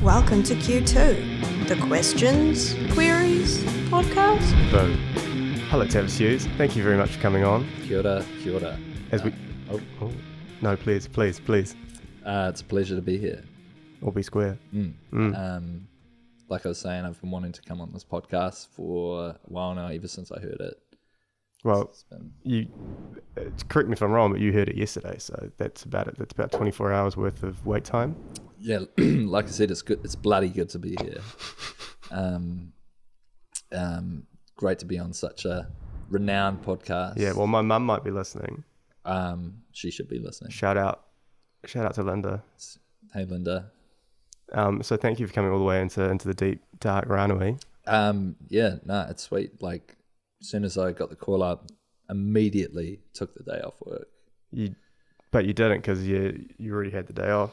Welcome to Q2, the questions, queries podcast. Boom. Hello, Tavis Hughes. Thank you very much for coming on. Kia ora, kia ora. No, please. It's a pleasure to be here. All be square. Like I was saying, I've been wanting to come on this podcast for a while now, ever since I heard it. Well, correct me if I'm wrong, but you heard it yesterday, so that's about it. That's about 24 hours worth of wait time. Yeah, like I said, it's good. It's bloody good to be here. Great to be on such a renowned podcast. Yeah, well, my mum might be listening. She should be listening. Shout out to Linda. Hey, Linda. So thank you for coming all the way into the deep, dark Ranui. It's sweet. Like, as soon as I got the call up, immediately took the day off work. But you didn't, because you already had the day off.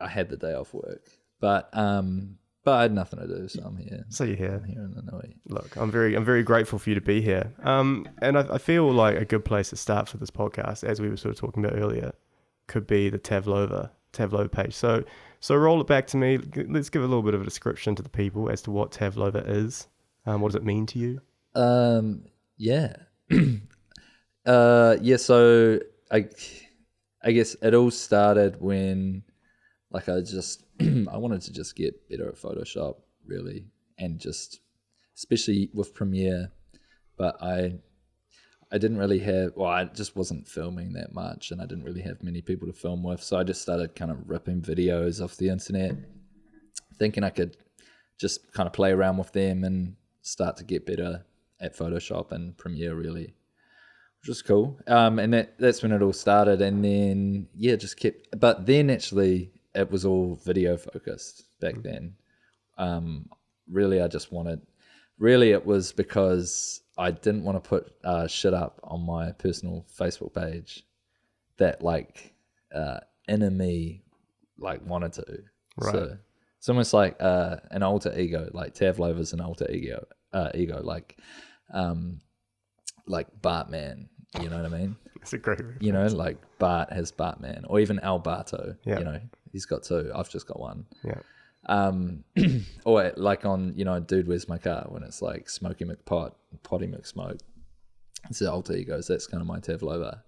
I had the day off work, but I had nothing to do, so I'm here. So you're here. I'm here in the Nui. Look, I'm very grateful for you to be here. And I feel like a good place to start for this podcast, as we were sort of talking about earlier, could be the Tavlova page. So roll it back to me. Let's give a little bit of a description to the people as to what Tavlova is. What does it mean to you? So I guess it all started when, like, I wanted to just get better at Photoshop, really, and just especially with Premiere, but I didn't really have, I just wasn't filming that much, and I didn't really have many people to film with, so I just started kind of ripping videos off the internet, thinking I could just kind of play around with them and start to get better at Photoshop and Premiere, really, which was cool. And that's when it all started, and then but then actually it was all video focused back then. It was because I didn't want to put shit up on my personal Facebook page that inner me wanted to. Right. So it's almost like an alter ego, like Tavlova's an alter ego, like Bartman. You know what I mean? It's a great reference. You know, like Bart has Bartman, or even Alberto. Yeah. You know, he's got two. I've just got one. Yeah. Or like on, Dude, Where's My Car? When it's like Smokey McPot, Potty McSmoke. It's the alter egos. That's kind of my Tavlova.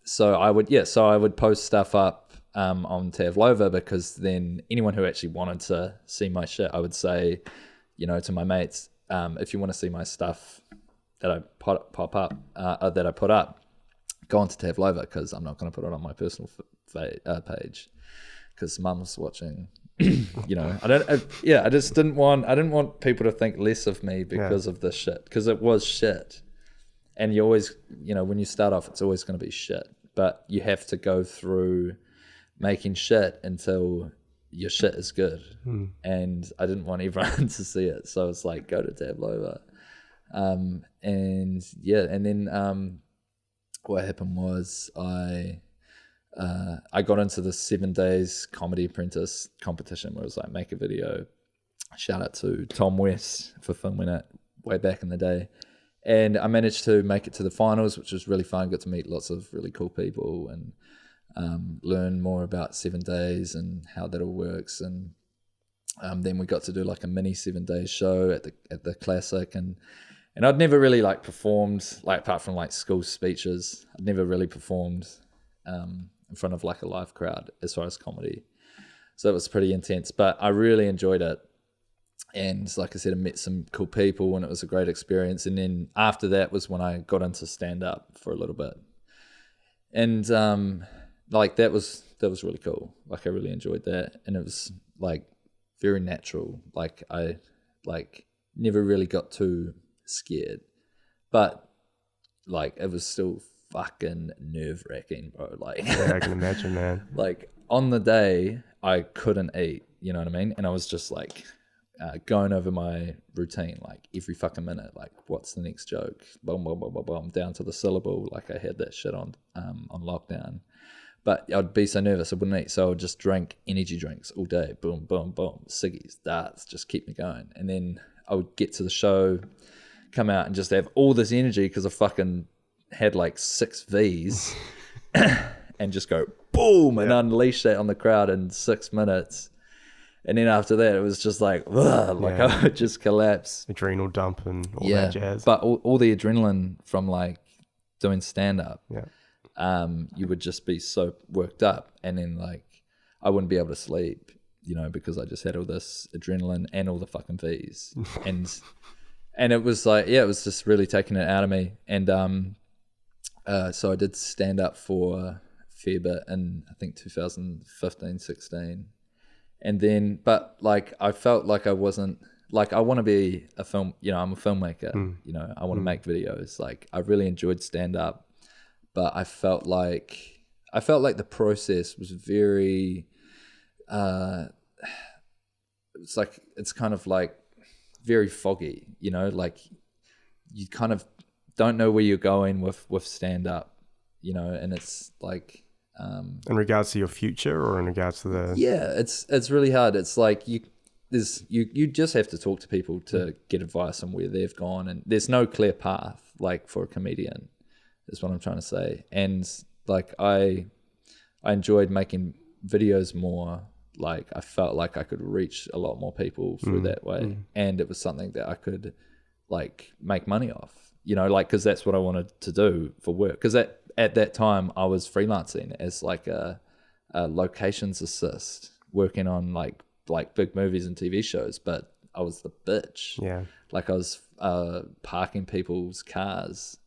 So I would post stuff up on Tavlova, because then anyone who actually wanted to see my shit, I would say, to my mates, if you want to see my stuff that I put up, go onto Tavlova, because I'm not going to put it on my personal page, because mum's watching. I didn't want people to think less of me because of this shit, because it was shit. And you always, when you start off, it's always going to be shit, but you have to go through making shit until your shit is good. And I didn't want everyone to see it, so it's like, go to Tavlova. And then what happened was I got into the 7 days comedy apprentice competition, where it was like, make a video. Shout out to Tom West for filming it way back in the day. And I managed to make it to the finals, which was really fun. Got to meet lots of really cool people and learn more about 7 days and how that all works. And then we got to do like a mini 7 day show at the Classic, and I'd never really performed, apart from school speeches, I'd never really performed in front of a live crowd as far as comedy. So it was pretty intense, but I really enjoyed it. And like I said, I met some cool people, and it was a great experience. And then after that was when I got into stand up for a little bit. And that was really cool. I really enjoyed that. And it was very natural. I never really got too scared, but it was still fucking nerve-wracking, bro. Yeah, I can imagine, man. On the day I couldn't eat, you know what I mean, and I was just going over my routine every fucking minute, what's the next joke, boom boom boom boom boom, down to the syllable. I had that shit on lockdown, but I'd be so nervous I wouldn't eat, so I would just drink energy drinks all day, boom boom boom, ciggies, darts, just keep me going. And then I would get to the show, come out, and just have all this energy because I fucking had 6 Vs and just go boom and unleash that on the crowd in 6 minutes. And then after that, it was just like, ugh, like I would just collapse. Adrenal dump and all that jazz. But all the adrenaline from like doing stand-up, you would just be so worked up. And then like, I wouldn't be able to sleep, you know, because I just had all this adrenaline and all the fucking V's. And it was like, it was just really taking it out of me. And so I did stand up for a fair bit in, I think, 2015, 16. And then, but like, I felt like I wasn't, like, I want to be a film, you know, I'm a filmmaker, you know, I want to make videos. Like, I really enjoyed stand up, but I felt like the process was very, it's kind of like very foggy, you know, like you kind of don't know where you're going with stand up, you know, and it's like, in regards to your future or in regards to the... Yeah, it's really hard. It's like you just have to talk to people to get advice on where they've gone, and there's no clear path like for a comedian is what I'm trying to say. And like I enjoyed making videos more. Like I felt like I could reach a lot more people through that way, and it was something that I could like make money off, you know, like, because that's what I wanted to do for work. Because at that time I was freelancing as like a locations assist, working on like big movies and TV shows, but I was the bitch. Yeah. Like I was parking people's cars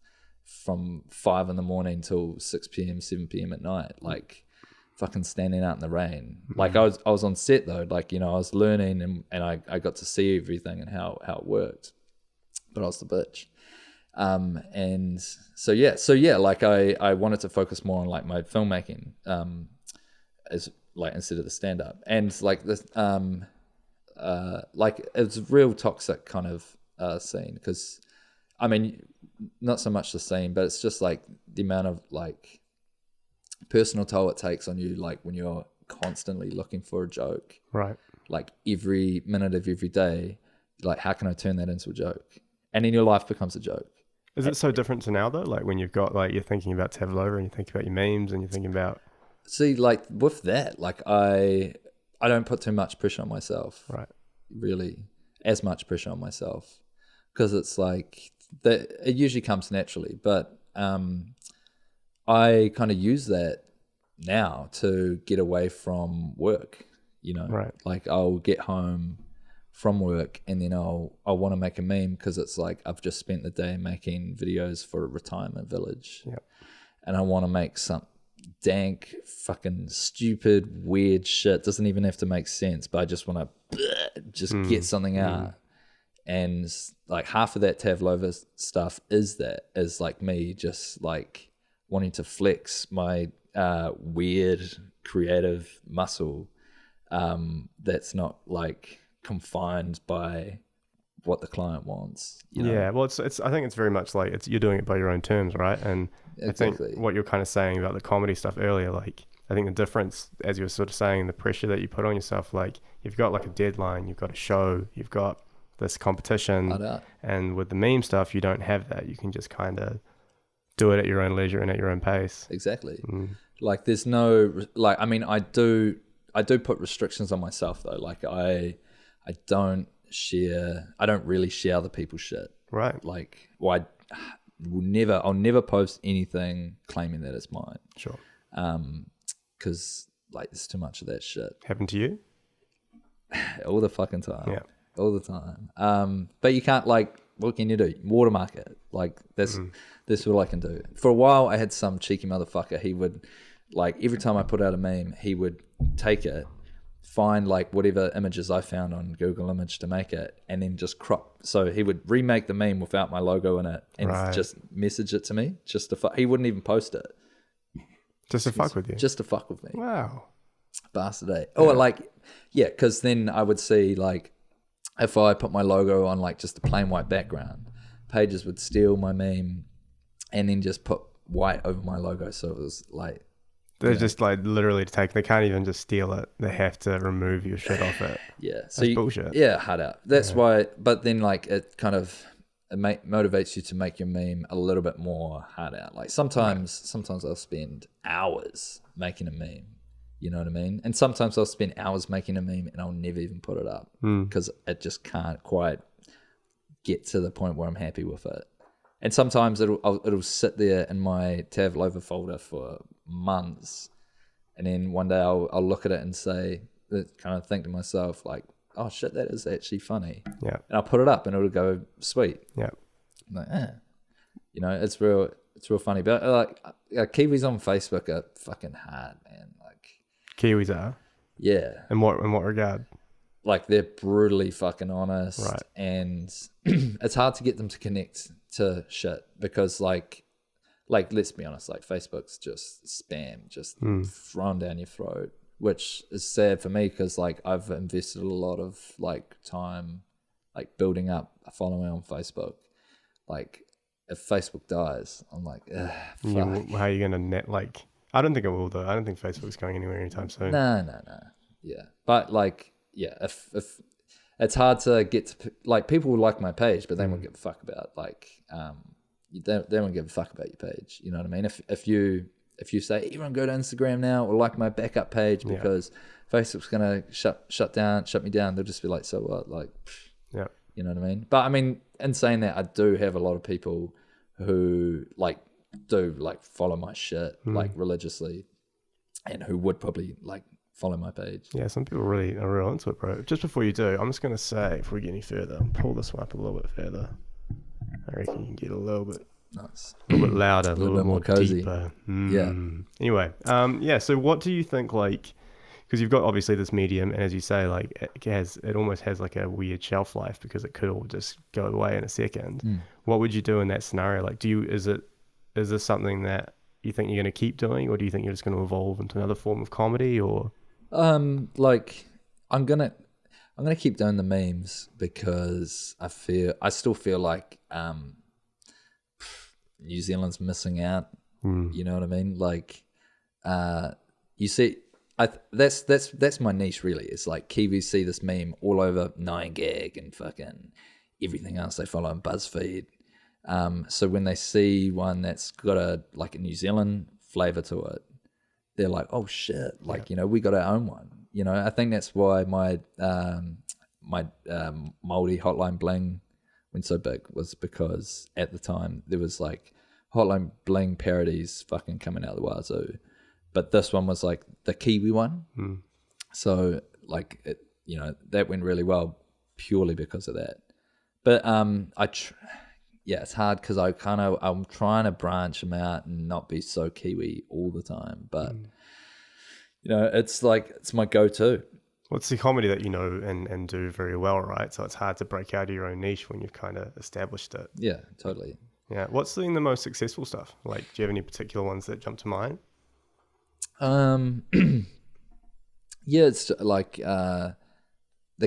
from 5 a.m. till 6 p.m., 7 p.m. at night, like fucking standing out in the rain. Like I was on set though, like, you know, I was learning and I got to see everything and how it worked, but I was the bitch. And so yeah, like I wanted to focus more on like my filmmaking, as like instead of the stand up, and like this, like it's a real toxic kind of scene, because I mean, not so much the scene, but it's just like the amount of like personal toll it takes on you, like when you're constantly looking for a joke, right? Like every minute of every day, like how can I turn that into a joke? And then your life becomes a joke. Is it so different to now though? Like when you've got like, you're thinking about Tavlova and you're thinking about your memes and you're thinking about... See, like with that, like I don't put too much pressure on myself, right? Really, as much pressure on myself, because it's like that it usually comes naturally. But I kind of use that now to get away from work, you know, right? Like I'll get home from work and then I'll want to make a meme, because it's like I've just spent the day making videos for a retirement village, and I want to make some dank, fucking stupid, weird shit. Doesn't even have to make sense, but I just want to just get something out. And like half of that Tavlova stuff is like me just like wanting to flex my weird creative muscle that's not like confined by what the client wants, you know? Yeah, well, it's I think it's very much like you're doing it by your own terms, right? And exactly. I think what you're kind of saying about the comedy stuff earlier, like I think the difference, as you were sort of saying, the pressure that you put on yourself, like you've got like a deadline, you've got a show, you've got this competition, and with the meme stuff, you don't have that. You can just kind of do it at your own leisure and at your own pace. Exactly. Like there's no, like, I mean, I do put restrictions on myself though. Like I don't really share other people's shit. Right. Like, well, I'll never post anything claiming that it's mine. Sure. Because like there's too much of that shit. Happened to you? All the fucking time. Yeah. All the time. But you can't, like, what can you do? Watermark it. Like that's all I can do. For a while I had some cheeky motherfucker, he would, like, every time I put out a meme, he would take it, find like whatever images I found on Google Image to make it, and then just crop. So he would remake the meme without my logo in it and just message it to me. Just to he wouldn't even post it. Just to fuck with you. Just to fuck with me. Wow. Bastard. Eh? Oh, like, yeah, because then I would see, like, if I put my logo on like just a plain white background, pages would steal my meme and then just put white over my logo. So it was like, they're just like literally they can't even just steal it. They have to remove your shit off it. Yeah. So that's bullshit. Yeah, hard out. That's why, but then like it kind of, motivates you to make your meme a little bit more hard out. Like sometimes I'll spend hours making a meme. You know what I mean? And sometimes I'll spend hours making a meme and I'll never even put it up because it just can't quite get to the point where I'm happy with it. And sometimes it'll sit there in my Tavlova folder for months, and then one day I'll look at it and kind of think to myself like, oh shit, that is actually funny. Yeah. And I'll put it up and it'll go sweet. Yeah. I'm like, you know, it's real funny. But like Kiwis on Facebook are fucking hard, man. Like Kiwis are. Yeah. In what regard? Like they're brutally fucking honest, right? And it's hard to get them to connect to shit because like let's be honest, like Facebook's just spam, just thrown down your throat, which is sad for me because like I've invested a lot of like time like building up a following on Facebook. Like if Facebook dies, I'm like, fuck. How are you gonna net? Like I don't think it will though. I don't think Facebook's going anywhere anytime soon. No. Yeah, but like. Yeah, if it's hard to get to, like, people will like my page, but they won't give a fuck about like they won't give a fuck about your page. You know what I mean? If you say everyone go to Instagram now or like my backup page because Facebook's gonna shut me down, they'll just be like, so what? Like, yeah, you know what I mean? But I mean, in saying that, I do have a lot of people who like do like follow my shit like religiously, and who would probably like follow my page. Yeah, some people really are real into it, bro. Just before you do, I'm just going to say, before we get any further, pull this one up a little bit further. I reckon you can get a little bit louder, a little bit more cozy. Deeper. Yeah. Anyway, so what do you think, like, because you've got obviously this medium, and as you say, like, it almost has like a weird shelf life because it could all just go away in a second. What would you do in that scenario? Like, is this something that you think you're going to keep doing, or do you think you're just going to evolve into another form of comedy, or? Like I'm gonna keep doing the memes because I still feel like New Zealand's missing out. You know what I mean? Like you see, that's my niche really. It's like Kiwis see this meme all over 9gag and fucking everything else they follow on BuzzFeed. So when they see one that's got a New Zealand flavor to it, they're like, oh shit, like, you know, we got our own one. You know, I think that's why my Māori Hotline Bling went so big, was because at the time there was like Hotline Bling parodies fucking coming out of the wazoo, but this one was like the Kiwi one. So like it, you know, that went really well purely because of that. But it's hard because I'm trying to branch them out and not be so Kiwi all the time. But you know, it's my go-to. Well, it's the comedy that you know and do very well, right? So it's hard to break out of your own niche when you've kind of established it. Yeah, totally. Yeah. What's been the most successful stuff? Like, do you have any particular ones that jump to mind? Yeah, it's like the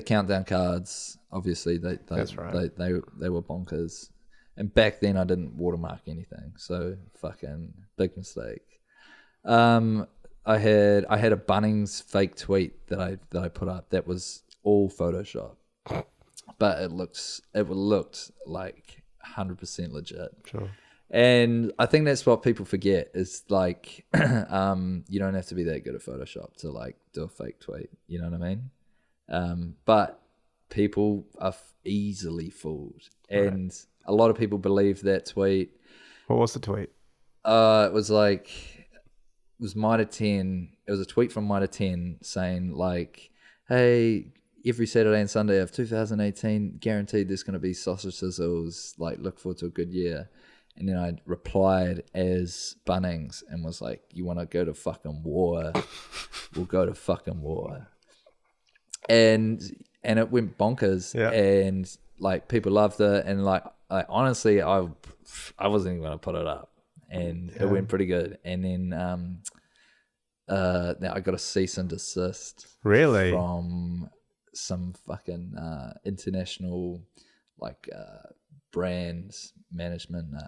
countdown cards. Obviously, That's right. They were bonkers. And back then, I didn't watermark anything, so fucking big mistake. I had a Bunnings fake tweet that I put up that was all Photoshop, but it looked like 100% legit. Sure. And I think that's what people forget is like, you don't have to be that good at Photoshop to like do a fake tweet. You know what I mean? But people are easily fooled, and a lot of people believe that tweet. What was the tweet? It was Mitre 10. It was a tweet from Mitre 10 saying like, hey, every Saturday and Sunday of 2018, guaranteed there's going to be sausage sizzles, like look forward to a good year. And then I replied as Bunnings and was like, you want to go to fucking war? We'll go to fucking war. And it went bonkers. Yeah. And like people loved it. And like honestly, I wasn't even going to put it up. And it went pretty good. And then now I got a cease and desist. Really? From some fucking international like brand management. It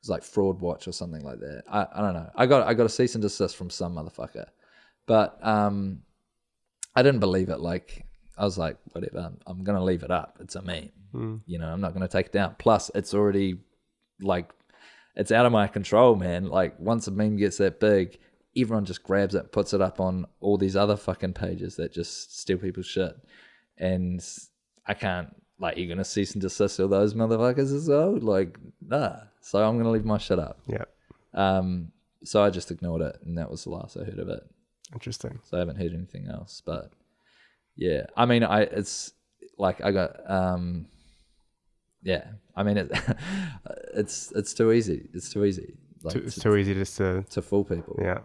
was like Fraud Watch or something like that. I don't know. I got a cease and desist from some motherfucker. But I didn't believe it. Like I was like, whatever, I'm going to leave it up. It's a meme. You know, I'm not going to take it down. Plus, it's already, like, it's out of my control, man. Like, once a meme gets that big, everyone just grabs it, puts it up on all these other fucking pages that just steal people's shit. And I can't, like, you're going to cease and desist all those motherfuckers as well? Like, nah. So I'm going to leave my shit up. Yeah. So I just ignored it, and that was the last I heard of it. Interesting. So I haven't heard anything else. But, yeah. I mean, it's, like, I got... yeah, I mean, it's too easy. It's too easy. Like, It's too easy just to fool people. Yeah,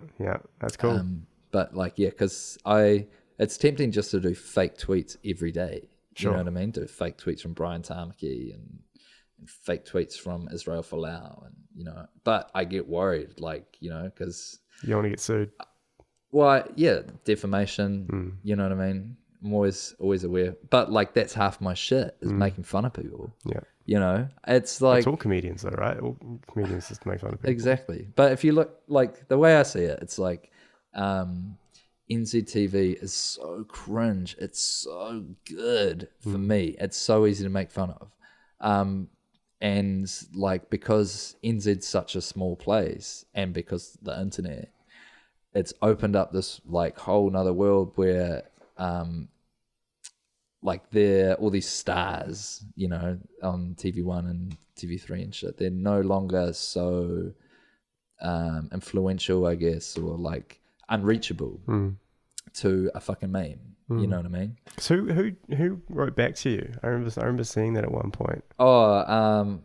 that's cool. But like, yeah, because it's tempting just to do fake tweets every day. Sure. You know what I mean? Do fake tweets from Brian Tamaki and fake tweets from Israel Folau, and you know. But I get worried, like, you know, because You don't want to get sued. well, yeah, defamation. You know what I mean? I'm always aware, but like that's half my shit is making fun of people. Yeah. You know, it's like It's all comedians though, right? All comedians just make fun of people. exactly. But if you look, like, the way I see it, it's like NZTV is so cringe. It's so good for me. It's so easy to make fun of. And like, because NZ's such a small place, and because the internet, it's opened up this like whole nother world where like they're all these stars, you know, on TV1 and TV3 and shit. They're no longer so influential, I guess, or like unreachable to a fucking meme. You know what I mean? So who wrote back to you? I remember seeing that at one point. Oh,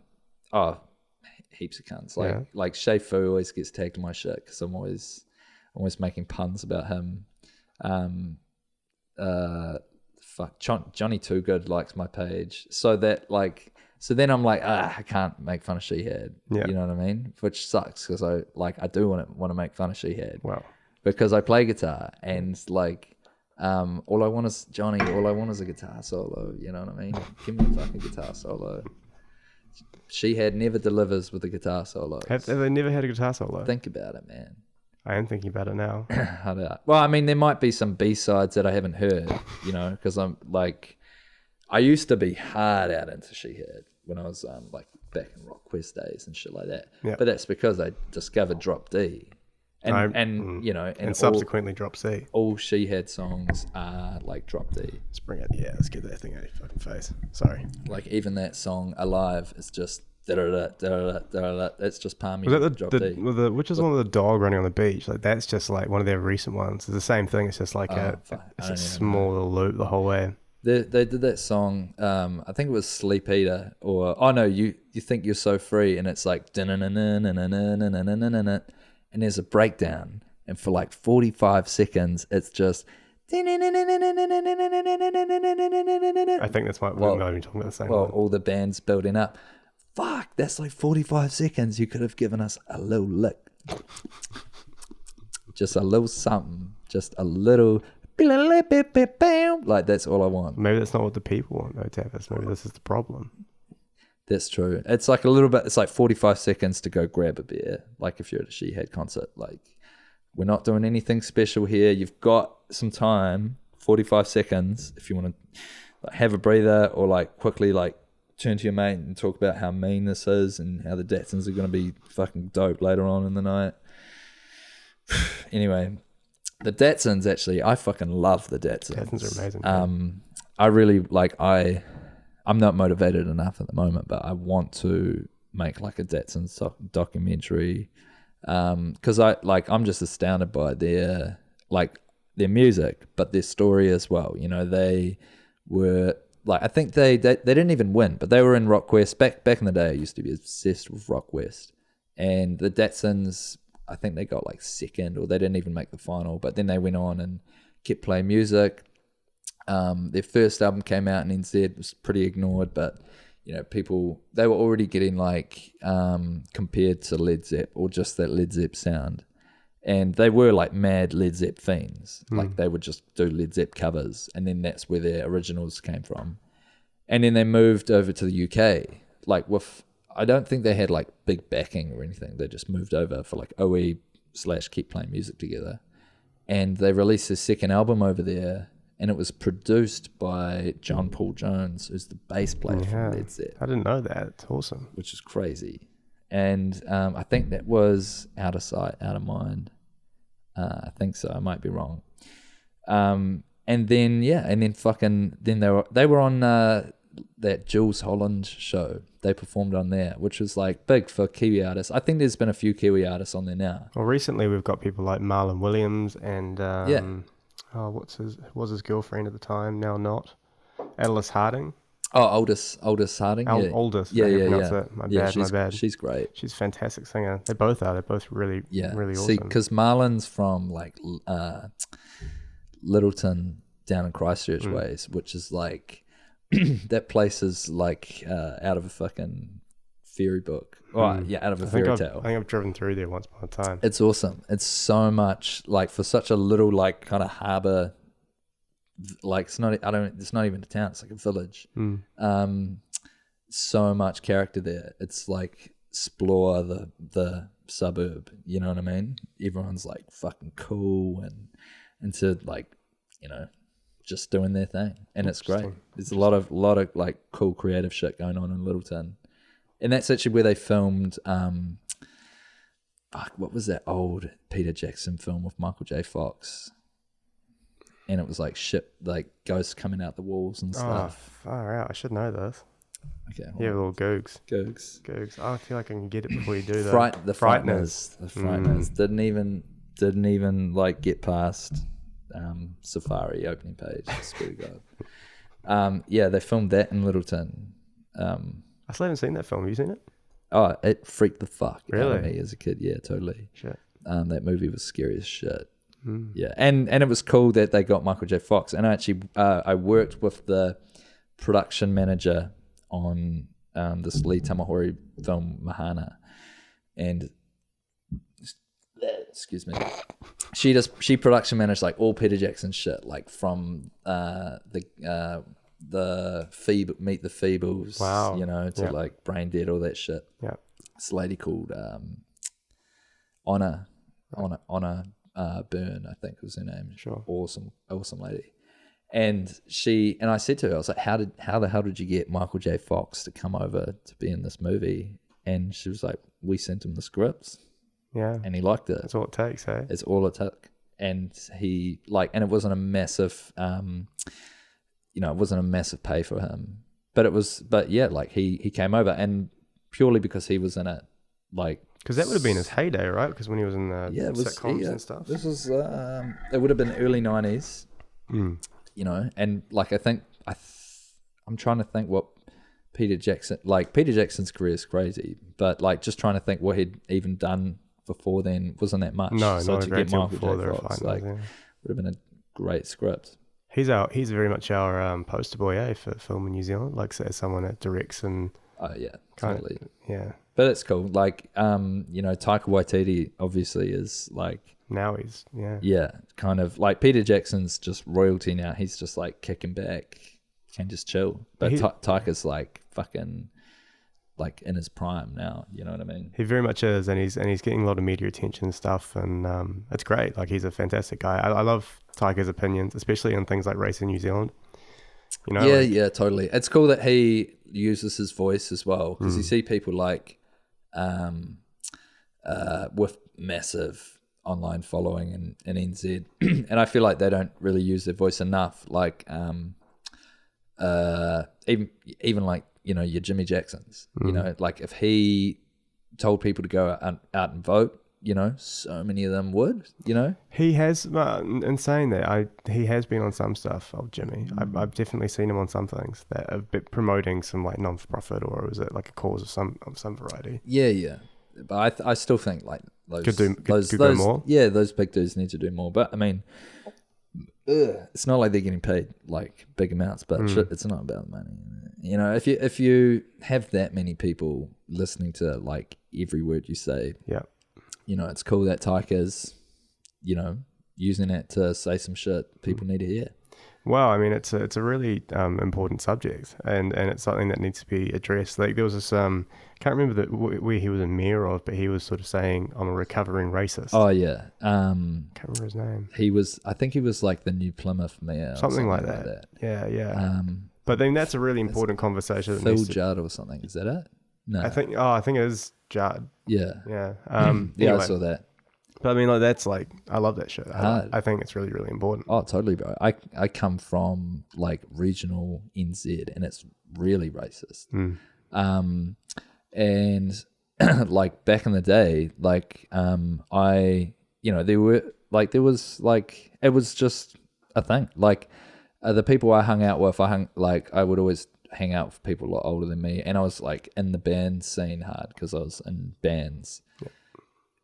heaps of cunts. Like Yeah. like Shay Fu always gets tagged in my shit because I'm always making puns about him. Johnny Too Good likes my page, so that like, so then I'm like, I can't make fun of Shehad. Yeah. You know what I mean? Which sucks because I do want to make fun of Shehad. Wow. Because I play guitar, and like, all I want is Johnny. All I want is a guitar solo. You know what I mean? Give me a fucking guitar solo. Shehad never delivers with a guitar solo. Have they never had a guitar solo? Think about it, man. I am thinking about it now. Well, I mean, there might be some B-sides that I haven't heard, you know, because I'm like, I used to be hard out into Shehad when I was like back in Rock Quest days and shit like that. Yeah. But that's because I discovered Drop D, and you know, And subsequently Drop C. all Shehad songs are like Drop D. Let's bring it. Yeah, let's get that thing out of your fucking face. Sorry. Like even that song Alive is just da-da-da. That's just palmy Was that Drop the D. with the which is one of the dog running on the beach? Like that's just like one of their recent ones. It's the same thing. It's just like Fuck, I it's don't a even small little loop the whole way. They did that song. I think it was Sleep Eater, or no, you think you're so free, and it's like and there's a breakdown, and for like 45 seconds, it's just. I think that's why we're not even talking about the same Well, one. all the band's building up. Fuck, that's like 45 seconds. You could have given us a little lick, just a little something, just a little. Like that's all I want. Maybe that's not what the people want though, Tavis. Maybe this is the problem. That's true. It's like a little bit. It's like 45 seconds to go grab a beer. Like if you're at a Shehad concert, like we're not doing anything special here. You've got some time, 45 seconds, if you want to like, have a breather or like quickly like turn to your mate and talk about how mean this is and how the Datsuns are going to be fucking dope later on in the night. Anyway, the Datsuns actually, I fucking love the Datsuns. Datsuns are amazing. I really like. I'm not motivated enough at the moment, but I want to make like a Datsuns documentary because I'm just astounded by their music, but their story as well. You know, they were like, I think they didn't even win, but they were in Rock Quest back in the day. I used to be obsessed with Rock Quest, and the Datsuns, I think they got like second, or they didn't even make the final. But then they went on and kept playing music. Their first album came out in NZ, it was pretty ignored, but you know, they were already getting like compared to Led Zepp, or just that Led Zepp sound. And they were like mad Led Zepp fiends. Like they would just do Led Zepp covers, and then that's where their originals came from. And then they moved over to the UK, like with, I don't think they had like big backing or anything. They just moved over for like OE / keep playing music together. And they released their second album over there, and it was produced by John Paul Jones, who's the bass player from Led Zeppelin. I didn't know that. It's awesome. Which is crazy. And I think that was Out of Sight, Out of Mind. I think so. I might be wrong. And then they were on that Jules Holland show. They performed on there, which was like big for Kiwi artists. I think there's been a few Kiwi artists on there now. Well, recently we've got people like Marlon Williams and what's his girlfriend at the time, now not, Alice Harding. Oh, Aldous Harding. Aldous. Yeah. My bad. She's great. She's a fantastic singer. They both are. They're both really awesome. See, because Marlon's from like Littleton down in Christchurch ways, which is like that place is like out of a fucking fairy book. Out of a fairy tale. I think I've driven through there once upon a time. It's awesome. It's so much like for such a little like kind of harbour. Like it's not even a town. It's like a village. So much character there. It's like explore the suburb. You know what I mean? Everyone's like fucking cool and into like, you know, just doing their thing, and it's great. There's a lot of like cool creative shit going on in Littleton, and that's actually where they filmed. What was that old Peter Jackson film with Michael J. Fox? And it was like shit, like ghosts coming out the walls and stuff. Oh, far out. I should know this. Okay. Yeah, little googs. Googs. I feel like I can get it before you do that. The Frighteners. The Frighteners. Didn't even like get past Safari opening page. I swear to God. They filmed that in Littleton. I still haven't seen that film. Have you seen it? Oh, it freaked the fuck out Really? of me as a kid. Yeah, totally. Shit. That movie was scary as shit. Yeah, and it was cool that they got Michael J. Fox, and I worked with the production manager on this Lee Tamahori film Mahana, and excuse me, she production managed like all Peter Jackson shit, like from the Meet the Feebles, wow, you know, to like Brain Dead, all that shit. Yeah, this lady called Honor Byrne, I think was her name. Sure. Awesome lady. And I said to her, I was like, how the hell did you get Michael J. Fox to come over to be in this movie? And she was like, we sent him the scripts. Yeah. And he liked it. That's all it takes, eh? It's all it took. And he and it wasn't a massive it wasn't a massive pay for him. But he came over, and purely because he was in it, like, because that would have been his heyday, right? Because when he was in the sitcoms and stuff. This was it would have been early 90s, you know. And like I'm trying to think what Peter Jackson's career is crazy, but like just trying to think what he'd even done before then wasn't that much. No, so not to a great get deal Michael before J. the Fox, refinement, would have been a great script. He's very much our poster boy, for film in New Zealand. Like, say, someone that directs and Totally. Yeah. But it's cool. Like, Taika Waititi obviously is like... Now he's, kind of like Peter Jackson's just royalty now. He's just like kicking back, can just chill. But Taika's like fucking like in his prime now. You know what I mean? He very much is, and he's getting a lot of media attention and stuff, and it's great. Like, he's a fantastic guy. I love Taika's opinions, especially on things like race in New Zealand. You know? Yeah, totally. It's cool that he uses his voice as well, because you see people like with massive online following in NZ, and I feel like they don't really use their voice enough. Like even like, you know, your Jimmy Jacksons. You know, like if he told people to go out and vote, you know, so many of them would, you know. He has, in saying that, he has been on some stuff, old Jimmy. I've definitely seen him on some things that have been promoting some like non-for-profit, or is it like a cause of some variety. Yeah. But I still think like those could go more. Yeah, those big dudes need to do more. But I mean, it's not like they're getting paid like big amounts, but it's not about money. You know, if you have that many people listening to like every word you say, you know, it's cool that Taika's, you know, using it to say some shit people need to hear. Well, I mean, it's a really important subject, and it's something that needs to be addressed. Like there was this can't remember where he was a mayor of, but he was sort of saying, "I'm a recovering racist." Oh yeah, Can't remember his name. I think he was like the New Plymouth mayor, or Something like that. Yeah. But then that's a really important conversation. Phil Judd or something. Is that it? No, I think it is Judd. Yeah. Yeah. Yeah, Anyway, I saw that. but I mean, like that's like I love that shit. Hard. I think it's really, really important. Oh, totally, bro. I come from like regional NZ, and it's really racist. And like back in the day, like there was just a thing. Like the people I hung out with, I would always hang out with people a lot older than me, and I was like in the band scene hard because I was in bands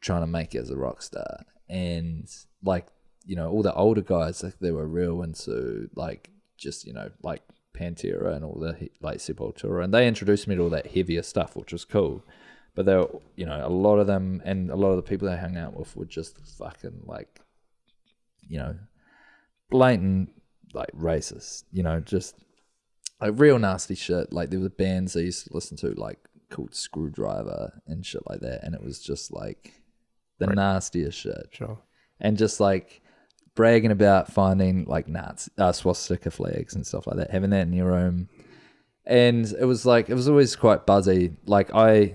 trying to make it as a rock star, and like all the older guys, like they were real into like just like Pantera and all the like Sepultura, and they introduced me to all that heavier stuff, which was cool. But they were, a lot of them and a lot of the people they hung out with were just fucking like, blatant like racist, just like real nasty shit. Like there were bands I used to listen to like called Screwdriver and shit like that, and it was just like the nastiest shit. Sure. And just like bragging about finding like swastika flags and stuff like that, having that in your room. And it was always quite buzzy. Like I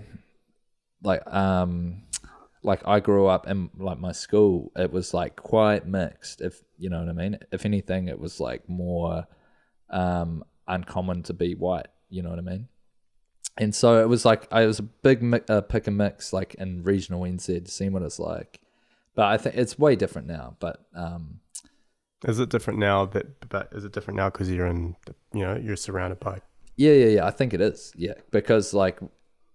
grew up in like my school, it was like quite mixed, if you know what I mean. If anything, it was like more uncommon to be white, you know what I mean. And so it was like I was a big pick and mix, like in regional NZ, seeing what it's like. But I think it's way different now. But is it different now? But is it different now because you're in, you're surrounded by? Yeah. I think it is. Yeah, because like,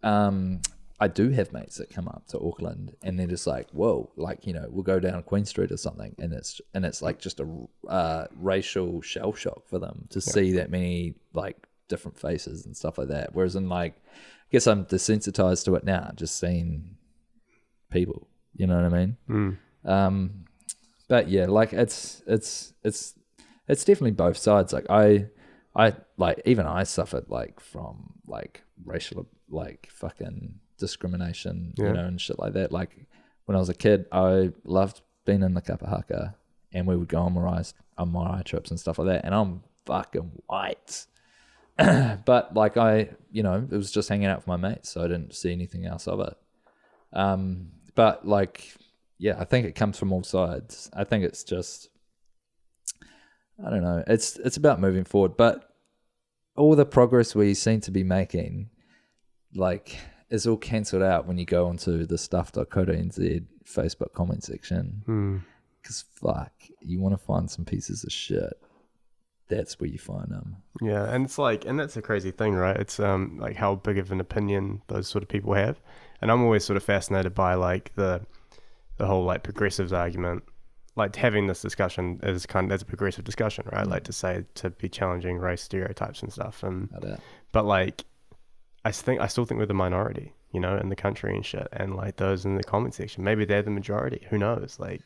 I do have mates that come up to Auckland and they're just like, whoa, like we'll go down Queen Street or something, and it's like just a racial shell shock for them to see that many like different faces and stuff like that. Whereas in like, I guess I'm desensitized to it now, just seeing people. You know what I mean? But yeah, like it's definitely both sides. Like I like even I suffered like from like racial like fucking discrimination, and shit like that. Like when I was a kid, I loved being in the kapahaka, and we would go on marae trips and stuff like that. And I'm fucking white, but like it was just hanging out with my mates, so I didn't see anything else of it. But like, yeah, I think it comes from all sides. I think it's just, I don't know. It's about moving forward, but all the progress we seem to be making, like, is all cancelled out when you go onto the stuff.co.nz Facebook comment section. Because fuck, you want to find some pieces of shit, that's where you find them. Yeah, and it's like, and that's a crazy thing, right? It's like how big of an opinion those sort of people have. And I'm always sort of fascinated by like the whole like progressives argument, like having this discussion as a progressive discussion, right? Like to be challenging race stereotypes and stuff. And but like I still think we're the minority, in the country and shit. And like those in the comment section, maybe they're the majority. Who knows? Like,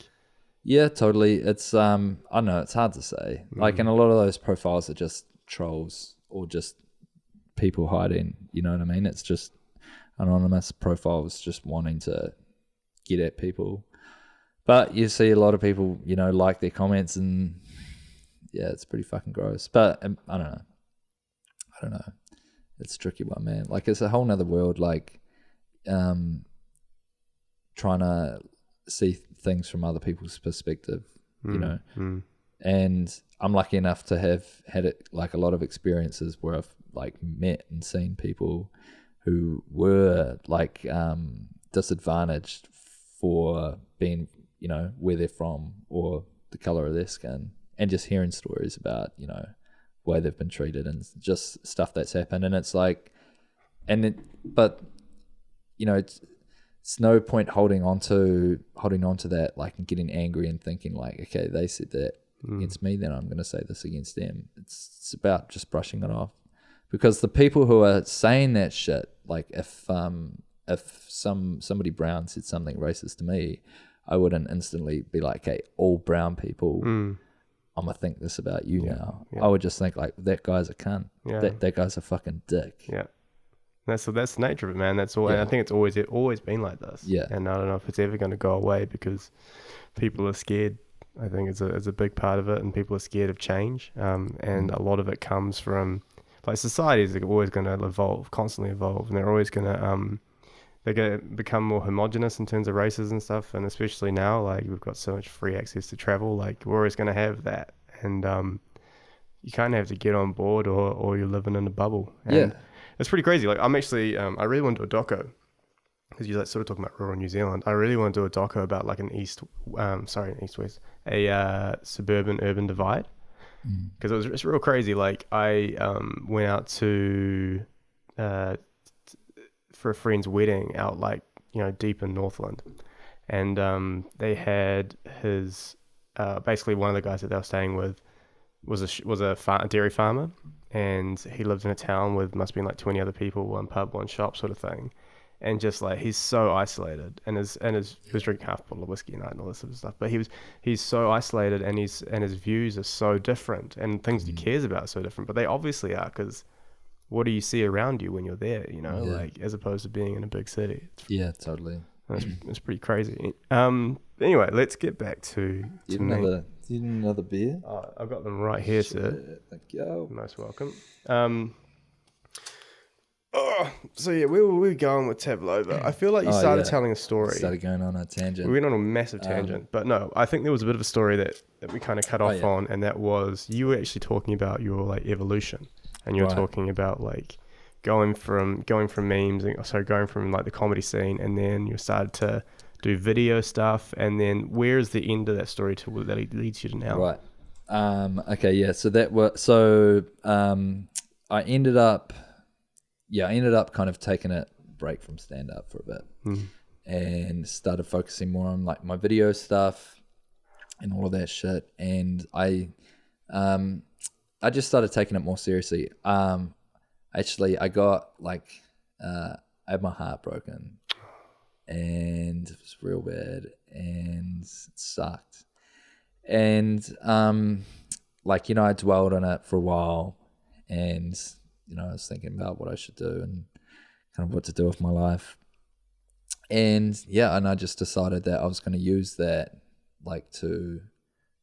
yeah, totally. It's I don't know, it's hard to say. Like, and a lot of those profiles are just trolls or just people hiding. You know what I mean? It's just anonymous profiles just wanting to get at people. But you see a lot of people, like their comments, and yeah, it's pretty fucking gross. But I don't know. It's a tricky one, man. Like, it's a whole nother world, like trying to see things from other people's perspective, And I'm lucky enough to have had it like a lot of experiences where I've like met and seen people who were like disadvantaged for being, where they're from or the color of their skin, and just hearing stories about, way they've been treated and just stuff that's happened. And it's like, but it's no point holding on to that, like, and getting angry and thinking like, okay, they said that against me, then I'm going to say this against them. It's about just brushing it off, because the people who are saying that shit, like if somebody brown said something racist to me, I wouldn't instantly be like, okay, all brown people I'm gonna think this about you Yeah, now. yeah. I would just think like that guy's a cunt. Yeah. That guy's a fucking dick. Yeah. That's the nature of it, man. That's all. And Yeah. I think it's always been like this. Yeah. And I don't know if it's ever going to go away because people are scared. I think it's a big part of it, and people are scared of change. And a lot of it comes from like societies are always going to evolve, constantly evolve, and they're always going to they're going to become more homogenous in terms of races and stuff. And especially now, like we've got so much free access to travel, like we're always going to have that. And you kind of have to get on board, or you're living in a bubble. And Yeah. it's pretty crazy. Like I'm actually, I really want to do a doco because you're like sort of talking about rural New Zealand. I really want to do a doco about like an east-west, a suburban-urban divide. Because it's real crazy. Like I went out to for a friend's wedding out like deep in Northland, and they had his basically one of the guys that they were staying with was a dairy farmer, and he lived in a town with must have been like 20 other people, one pub, one shop sort of thing. And just like he's so isolated, and he was drinking half a bottle of whiskey a night and all this sort of stuff. But he's so isolated, and his views are so different, and things he cares about are so different. But they obviously are, because what do you see around you when you're there? Like as opposed to being in a big city. Totally. It's pretty crazy. Anyway, let's get back to Do you me. need another beer? I've got them right here, sir. Thank you. Most welcome. So yeah, we were going with Tavlova. I feel like you started telling a story. Started going on a tangent. We went on a massive tangent, but no, I think there was a bit of a story that we kind of cut off on, and that was you were actually talking about your like evolution, and you were talking about like going from memes, going from like the comedy scene, and then you started to do video stuff, and then where's the end of that story to that leads you to now? Right. Okay. Yeah. So I ended up kind of taking a break from stand up for a bit and started focusing more on like my video stuff and all of that shit. And I just started taking it more seriously. Actually, I got like, I had my heart broken, and it was real bad, and it sucked. And I dwelled on it for a while, and I was thinking about what I should do and kind of what to do with my life. And I just decided that I was going to use that like to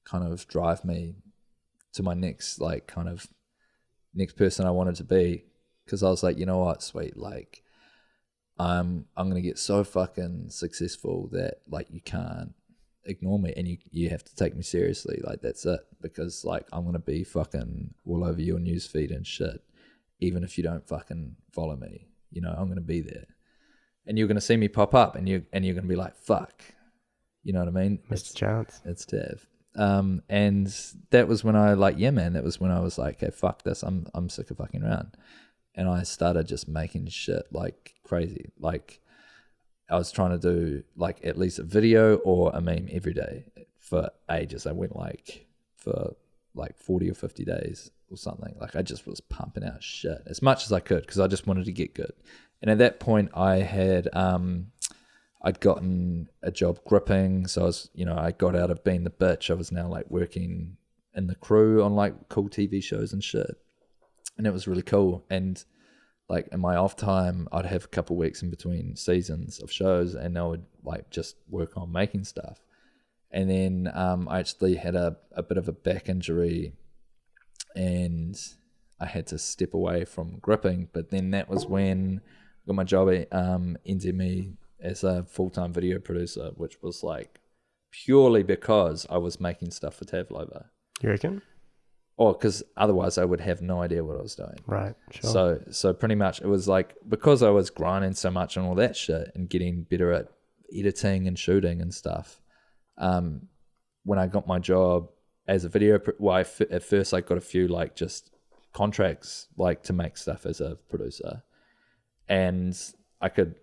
kind of drive me to my next next person I wanted to be. Because I was like, you know what, sweet, like I'm going to get so fucking successful that like you can't ignore me, and you have to take me seriously. Like that's it, because like I'm going to be fucking all over your newsfeed and shit. Even if you don't fucking follow me, I'm going to be there, and you're going to see me pop up, and you're going to be like, fuck, you know what I mean? Mr. Chance. It's Tav. And that was when that was when I was like, hey, fuck this. I'm sick of fucking around. And I started just making shit like crazy. Like I was trying to do like at least a video or a meme every day for ages. I went for 40 or 50 days or something. Like I just was pumping out shit as much as I could, because I just wanted to get good. And at that point I had I'd gotten a job gripping, so I was I got out of being the bitch. I was now like working in the crew on like cool TV shows and shit, and it was really cool. And like in my off time I'd have a couple of weeks in between seasons of shows, and I would like just work on making stuff. And then I actually had a bit of a back injury, and I had to step away from gripping. But then that was when I got my job at NZME as a full-time video producer, which was like purely because I was making stuff for Tavlova. You reckon? Or because otherwise I would have no idea what I was doing. Right, sure. So pretty much it was like, because I was grinding so much and all that shit and getting better at editing and shooting and stuff, when I got my job as a video, at first I got a few like just contracts like to make stuff as a producer, and I could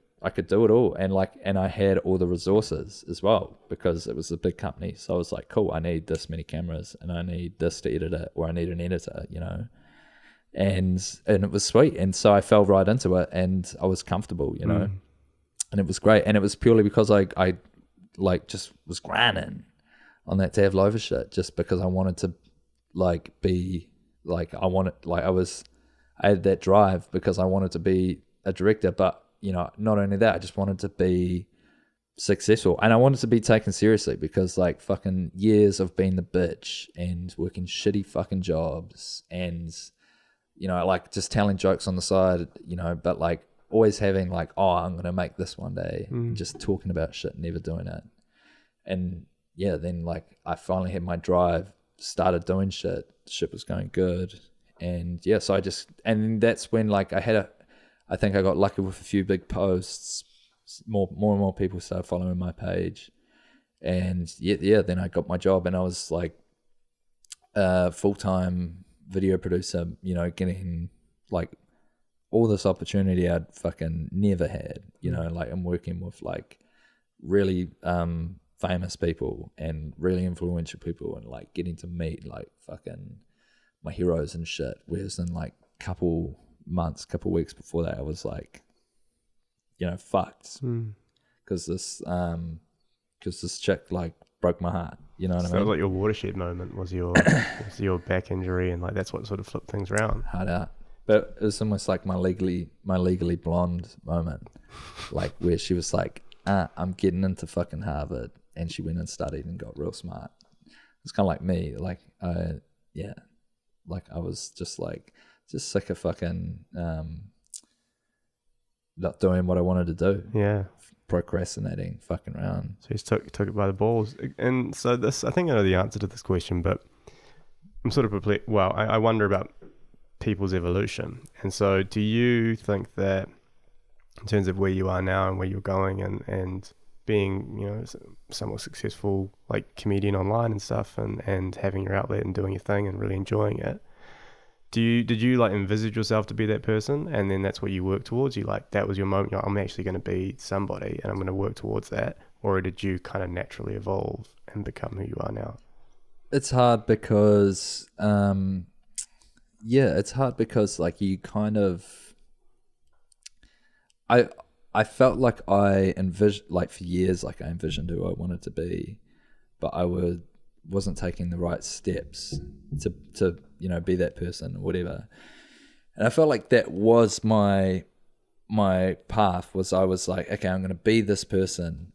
do it all, and I had all the resources as well, because it was a big company. So I was like, cool, I need this many cameras, and I need this to edit it, or I need an editor, and it was sweet. And so I fell right into it, and I was comfortable, and it was great. And it was purely because I like just was grinding on that Tavlova shit, just because I wanted to like be like I had that drive because I wanted to be a director, but you know, not only that, I just wanted to be successful, and I wanted to be taken seriously because like fucking years of being the bitch and working shitty fucking jobs and you know, like just telling jokes on the side, you know, but like always having like, oh, I'm going to make this one day, just talking about shit, never doing it. And yeah, then like I finally had my drive, started doing shit was going good. And yeah, so and that's when like I think I got lucky with a few big posts, more and more people started following my page. And yeah, then I got my job and I was like full-time video producer, you know, getting like all this opportunity I'd fucking never had, you know, like I'm working with like really famous people and really influential people and like getting to meet like fucking my heroes and shit. Whereas in like couple weeks before that I was like, you know, fucked because this chick like broke my heart. You know what I mean? So like your watershed moment was your back injury, and like that's what sort of flipped things around. Hard out, but it was almost like my legally blonde moment, like where she was like, "I'm getting into fucking Harvard," and she went and studied and got real smart. It's kind of like me, like like I was just sick of fucking not doing what I wanted to do. Yeah. Procrastinating, fucking around. So he took it by the balls. And so this, I think I know the answer to this question, but I'm sort of perplexed. Well, I wonder about people's evolution. And so do you think that in terms of where you are now and where you're going and being, you know, somewhat successful like comedian online and stuff and having your outlet and doing your thing and really enjoying it, did you like envisage yourself to be that person and then that's what you work towards? You like that was your moment, you're like, I'm actually going to be somebody and I'm going to work towards that? Or did you kind of naturally evolve and become who you are now? It's hard because it's hard because like you kind of I felt like I envisioned, like for years, like I envisioned who I wanted to be, but I wasn't taking the right steps to you know, be that person or whatever. And I felt like that was my path. Was I was like, okay, I'm going to be this person.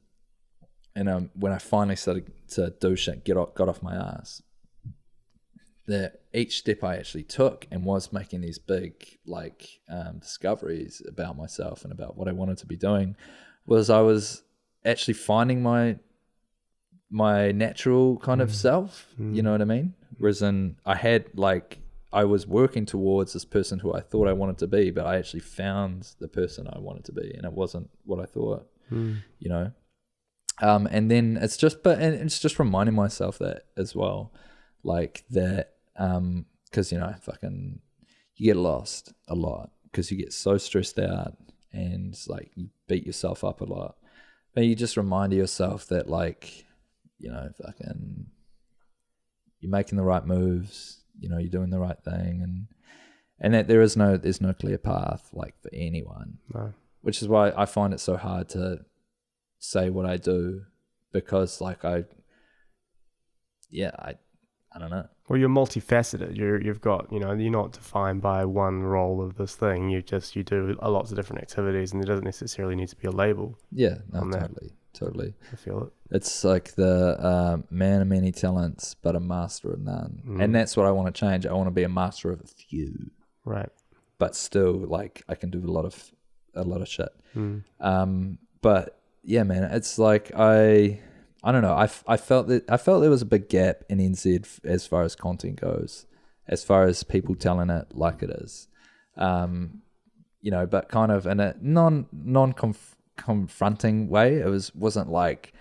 And when I finally started to do shit, got off my ass, that each step I actually took and was making these big like discoveries about myself and about what I wanted to be doing, was I was actually finding my natural kind of self, you know what I mean? Whereas I was working towards this person who I thought I wanted to be, but I actually found the person I wanted to be and it wasn't what I thought, you know? And then it's just reminding myself that as well, like that, cause you know, fucking, you get lost a lot because you get so stressed out and like you beat yourself up a lot, but you just remind yourself that like, you know, fucking, you're making the right moves, you know, you're doing the right thing, and that there's no clear path like for anyone. No. Which is why I find it so hard to say what I do, because like I don't know. Well, you're multifaceted. You've got, you know, you're not defined by one role of this thing. You do lots of different activities, and there doesn't necessarily need to be a label. Yeah, no, totally. I feel it. It's like the man of many talents, but a master of none. And that's what I want to change. I want to be a master of a few. Right. But still, like, I can do a lot of shit. But yeah, man, it's like I don't know. I felt there was a big gap in NZ as far as content goes, as far as people telling it like it is. You know, but kind of in a non-confronting way. It wasn't like,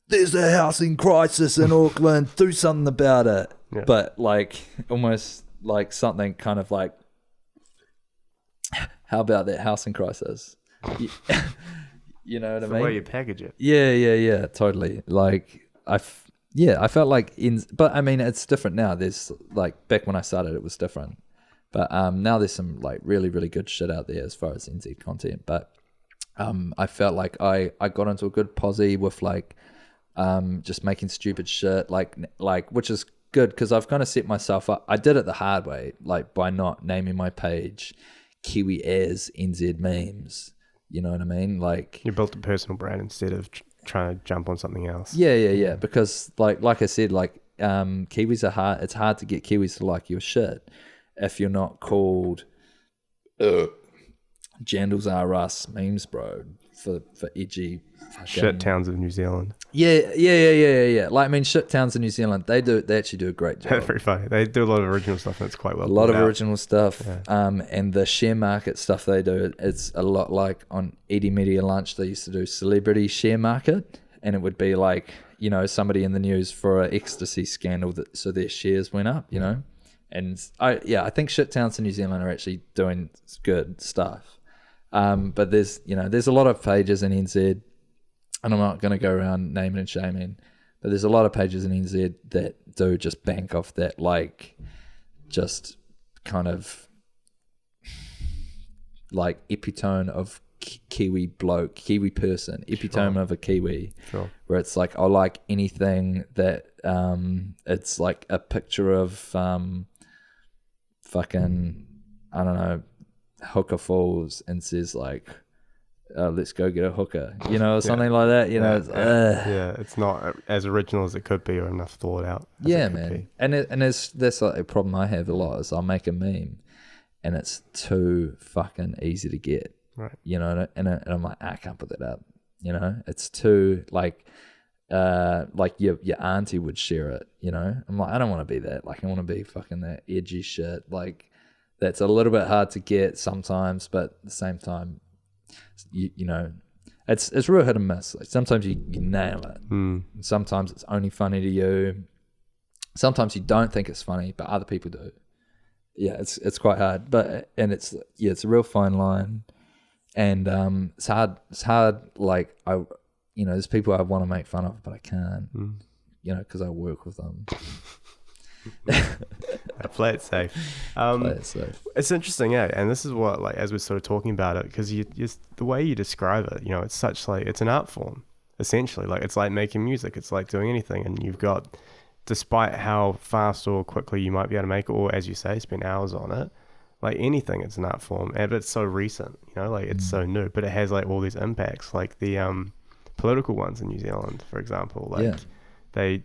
there's a housing crisis in Auckland, do something about it. Yeah. But like almost like something kind of like, how about that housing crisis? You know what I mean? The way you package it. Yeah, totally. Like I felt like but I mean, it's different now. There's like, back when I started, it was different. But now there's some like really, really good shit out there as far as NZ content. But I felt like I got into a good posse with like just making stupid shit, like which is good because I've kind of set myself up. I did it the hard way, like by not naming my page Kiwi as NZ memes. You know what I mean? Like You built a personal brand instead of trying to jump on something else. yeah. Because like I said, like Kiwis are hard. It's hard to get Kiwis to like your shit if you're not called Jandals R Us memes, bro. For edgy fucking Shit towns of New Zealand. Yeah. Like I mean, shit towns in New Zealand, they actually do a great job. That's very funny. They do a lot of original stuff and it's quite well A lot of thought out. original stuff. Yeah. And the share market stuff they do, it's a lot like on Edie Media Lunch, they used to do celebrity share market, and it would be like, you know, somebody in the news for an ecstasy scandal so their shares went up, you know. And I think shit towns in New Zealand are actually doing good stuff. But there's a lot of pages in NZ, and I'm not going to go around naming and shaming, but there's a lot of pages in NZ that do just bank off that, like, just kind of like epitome of Kiwi bloke, Kiwi person, epitome of a Kiwi, where it's like, I like anything that it's like a picture of fucking, I don't know, Hooker Falls and says like, let's go get a hooker, you know, or something like that, you know. It's not as original as it could be or enough thought out. Yeah, man. And that's like a problem I have a lot is I'll make a meme and it's too fucking easy to get, right? You know, and I'm like, I can't put that up, you know. It's too like your auntie would share it, you know. I'm like, I don't want to be that. Like, I want to be fucking that edgy shit. Like, that's a little bit hard to get sometimes, but at the same time, you know, it's real hit and miss. Like, sometimes you nail it. Sometimes it's only funny to you. Sometimes you don't think it's funny, but other people do. Yeah, it's quite hard. But it's a real fine line, and it's hard. It's hard. Like, there's people I want to make fun of, but I can't. You know, because I work with them. Play it safe. Play it safe. It's interesting, yeah. And this is what, like, as we're sort of talking about it, because you the way you describe it, you know, it's such like, it's an art form essentially. Like, it's like making music. It's like doing anything, and you've got, despite how fast or quickly you might be able to make it, or as you say, spend hours on it, like anything, it's an art form, and it's so recent. You know, like it's so new, but it has like all these impacts, like the political ones in New Zealand, for example. Like they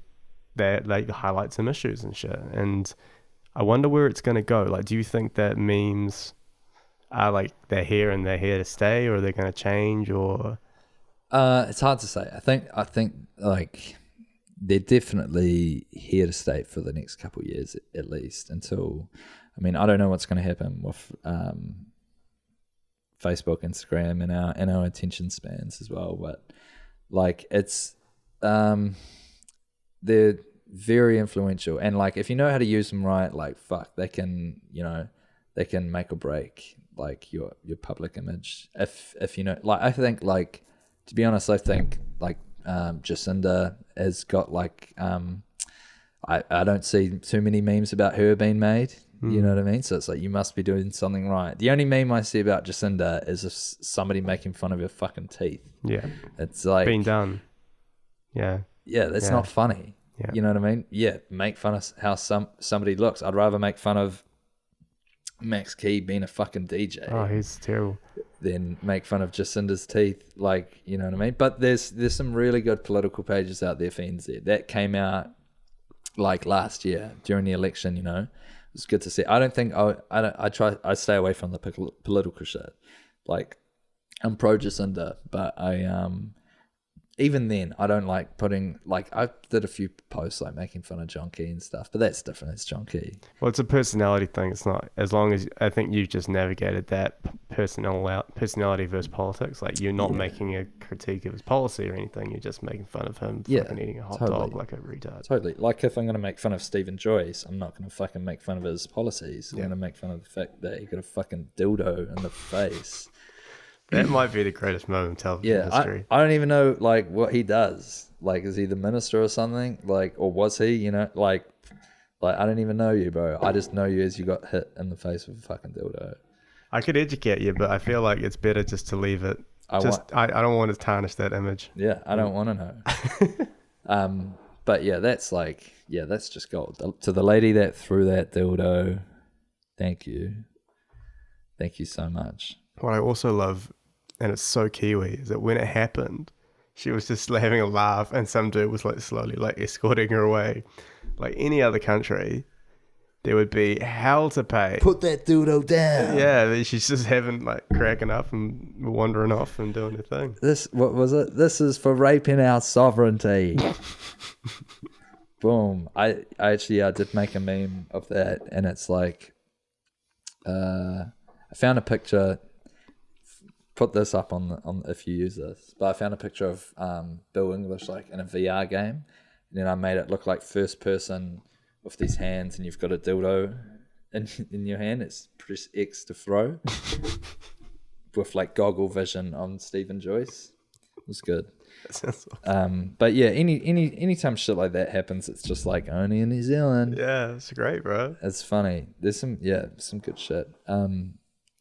highlight some issues and shit, and I wonder where it's going to go. Like, do you think that memes are like they're here to stay, or they're going to change, or it's hard to say. I think like they're definitely here to stay for the next couple of years at least, until, I mean, I don't know what's going to happen with Facebook, Instagram, and our attention spans as well, but like it's they're very influential, and like if you know how to use them right, like fuck, they can make or break like your public image. If you know, like, I think, like, to be honest, I think like Jacinda has got like I don't see too many memes about her being made. You know what I mean? So it's like, you must be doing something right. The only meme I see about Jacinda is if somebody making fun of her fucking teeth. Yeah, it's like being done. Yeah, that's not funny. Yeah. You know what I mean? Yeah, make fun of how somebody looks. I'd rather make fun of Max Key being a fucking DJ. Oh, he's terrible. Than make fun of Jacinda's teeth. Like, you know what I mean? But there's some really good political pages out there for NZ that came out like last year during the election. You know, it was good to see. I stay away from the political shit. Like, I'm pro Jacinda, but even then, I don't like putting, like, I did a few posts like making fun of John Key and stuff, but that's different. It's John Key. Well, it's a personality thing. It's not, as long as, I think you've just navigated that personality versus politics. Like, you're not making a critique of his policy or anything. You're just making fun of him fucking eating a hot dog like a retard. Totally. Like, if I'm going to make fun of Stephen Joyce, I'm not going to fucking make fun of his policies. I'm going to make fun of the fact that he got a fucking dildo in the face. That might be the greatest moment in television history. I don't even know, like, what he does. Like, is he the minister or something? Like, or was he? You know, like I don't even know you, bro. I just know you as you got hit in the face with a fucking dildo. I could educate you, but I feel like it's better just to leave it. I don't want to tarnish that image. Yeah, I don't want to know. But yeah, that's just gold. To the lady that threw that dildo, thank you so much. What I also love, and it's so Kiwi, is that when it happened, she was just having a laugh, and some dude was like slowly like escorting her away. Like any other country, there would be hell to pay. Put that dildo down. Yeah, she's just having like cracking up and wandering off and doing her thing. What was it? This is for raping our sovereignty. Boom. I did make a meme of that, and it's like, I found a picture. Put this up on if you use this. But I found a picture of Bill English like in a VR game, and then I made it look like first person with these hands, and you've got a dildo in your hand. It's press X to throw, with like goggle vision on Stephen Joyce. It was good. That sounds awesome. But yeah, anytime shit like that happens, it's just like only in New Zealand. Yeah, it's great, bro. It's funny. There's some good shit.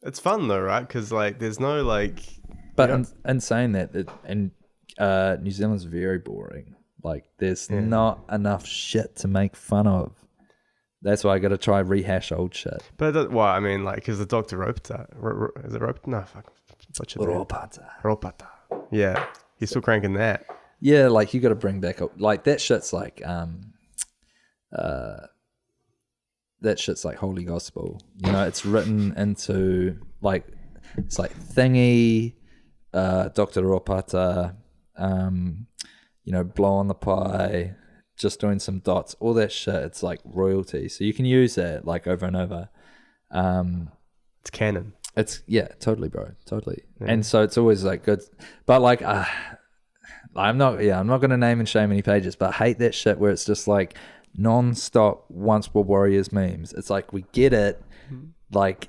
It's fun though, right? Because like, there's no like. But in saying that, New Zealand's very boring. Like, there's not enough shit to make fun of. That's why I got to try rehash old shit. But well, I mean, like, because the Dr. Ropata, is it Ropata? No, fuck. Ropata. Yeah, he's still cranking that. Yeah, like you got to bring back like that shit's like that shit's like holy gospel. You know, it's written into like it's like thingy, Dr. Ropata, you know, blow on the pie, just doing some dots, all that shit. It's like royalty, so you can use that like over and over. It's canon. It's totally, bro, totally. Yeah. And so it's always like good, but like I'm not gonna name and shame any pages, but I hate that shit where it's just like non-stop Once Were Warriors memes. It's like, we get it, like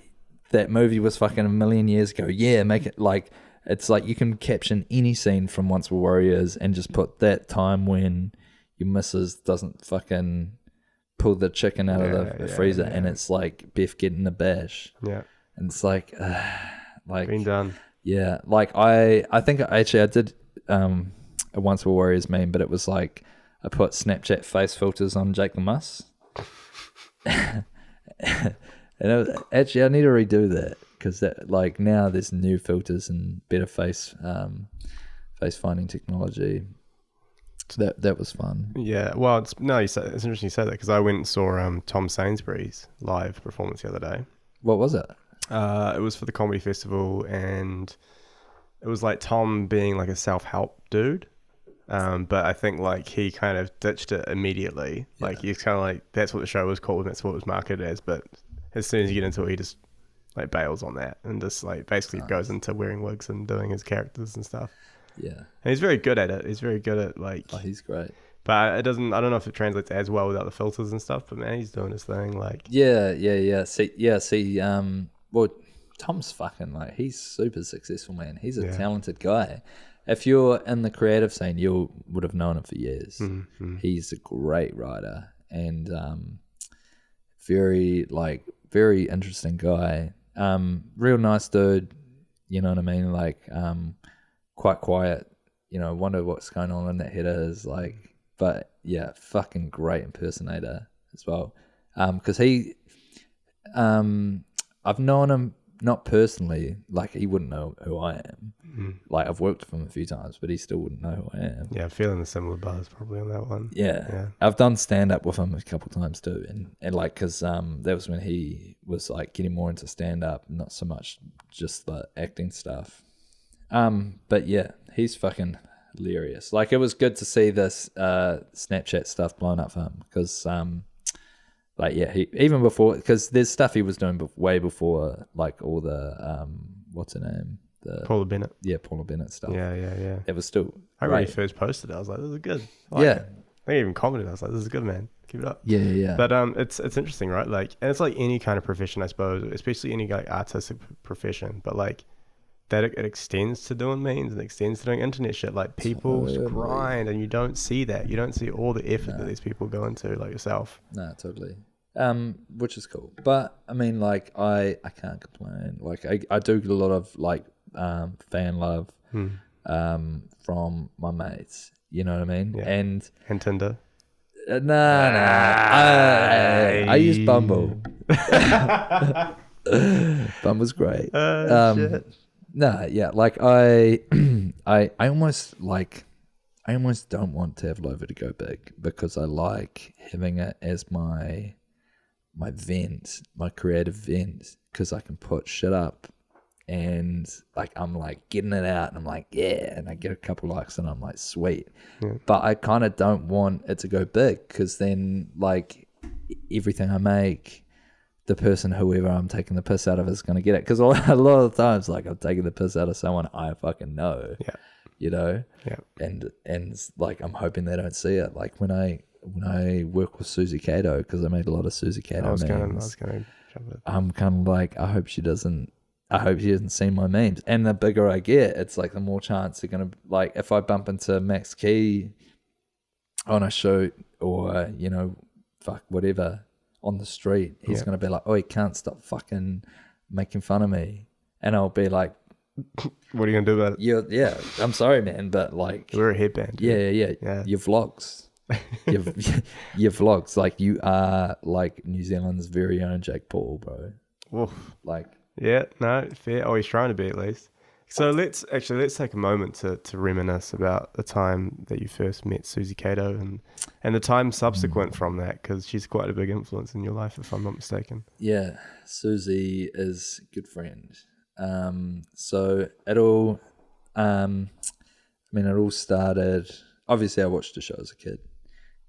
that movie was fucking a million years ago. Yeah, make it like, it's like you can caption any scene from Once Were Warriors and just put that time when your missus doesn't fucking pull the chicken out of the freezer and it's like Beth getting a bash. Yeah. And it's like Been done. Yeah, like I think actually I did a Once Were Warriors meme, but it was like I put Snapchat face filters on Jake the Muss. And it was, actually I need to redo that because that like now there's new filters and better face finding technology. So that was fun. Yeah, well, it's interesting you say that because I went and saw Tom Sainsbury's live performance the other day. What was it? It was for the comedy festival, and it was like Tom being like a self-help dude. But I think like he kind of ditched it immediately. Yeah. Like he's kind of like, that's what the show was called and that's what it was marketed as. But as soon as you get into it, he just like bails on that and just like basically goes into wearing wigs and doing his characters and stuff. Yeah. And he's very good at it. He's very good at like... Oh, he's great. But I don't know if it translates as well without the filters and stuff, but man, he's doing his thing. Like... Yeah. See, well, Tom's fucking like, he's super successful, man. He's a talented guy. If you're in the creative scene, you would have known him for years. Mm-hmm. He's a great writer and very interesting guy. Real nice dude, you know what I mean? Like quite quiet, you know, wonder what's going on in that head is like, but yeah, fucking great impersonator as well. Because I've known him not personally, like he wouldn't know who I am. Mm. Like I've worked with him a few times, but he still wouldn't know who I am. Yeah, feeling the similar buzz probably on that one. Yeah. I've done stand up with him a couple times too, and like because that was when he was like getting more into stand up, not so much just the acting stuff. But yeah, he's fucking hilarious. Like it was good to see this Snapchat stuff blown up for him because like yeah, he even before, because there's stuff he was doing way before like all the what's her name, the Paula Bennett. Yeah, Paula Bennett stuff. Yeah. It was still. I when he first posted it, I was like, "This is good." Like, yeah, I even commented. I was like, "This is good, man. Keep it up." Yeah. But it's interesting, right? Like, and it's like any kind of profession, I suppose, especially any like artistic profession. But like that, it extends to doing memes and extends to doing internet shit. Like people grind, and you don't see that. You don't see all the effort that these people go into, like yourself. No, totally. Which is cool. But I mean, like I can't complain. Like I do get a lot of like fan love from my mates. You know what I mean? Yeah. And Tinder. I use Bumble. Bumble's great. Shit. Like I almost don't want Tavlova to go big because I like having it as my vent, my creative vent, because I can put shit up and like I'm like getting it out and I'm like, yeah, and I get a couple likes and I'm like, sweet. Yeah. But I kind of don't want it to go big because then like everything I make, the person, whoever I'm taking the piss out of, is going to get it. Because a lot of the times, like I'm taking the piss out of someone I fucking know. Yeah. You know. Yeah. And like I'm hoping they don't see it. Like when I work with Susie Cato, because I made a lot of Susie Cato memes. I was gonna jump it. I'm kind of like, I hope she hasn't seen my memes. And the bigger I get, it's like the more chance they're gonna, like, if I bump into Max Key on a shoot or fuck whatever on the street, he's gonna be like, oh, he can't stop fucking making fun of me, and I'll be like, what are you gonna do about it? Yeah, I'm sorry, man, but like, We're a headband. Yeah. Your vlogs. your vlogs, like you are like New Zealand's very own Jake Paul, bro. Oof. Like, yeah, no, fair. Oh, he's trying to be at least. So let's take a moment to reminisce about the time that you first met Susie Cato and the time subsequent from that, because she's quite a big influence in your life, if I'm not mistaken. Yeah, Susie is a good friend. So it all, it all started. Obviously, I watched the show as a kid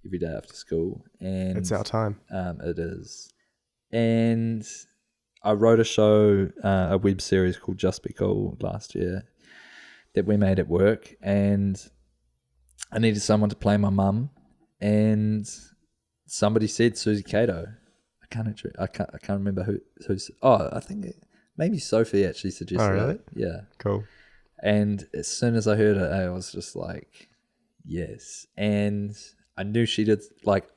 every day after school, and It's our time. It is, and I wrote a show, a web series called Just Be Cool last year that we made at work, and I needed someone to play my mum, and somebody said Susie Cato. I can't remember who's. Oh, I think maybe Sophie actually suggested. Oh, really? it. Yeah. Cool. And as soon as I heard it, I was just like, yes. And I knew she did, like,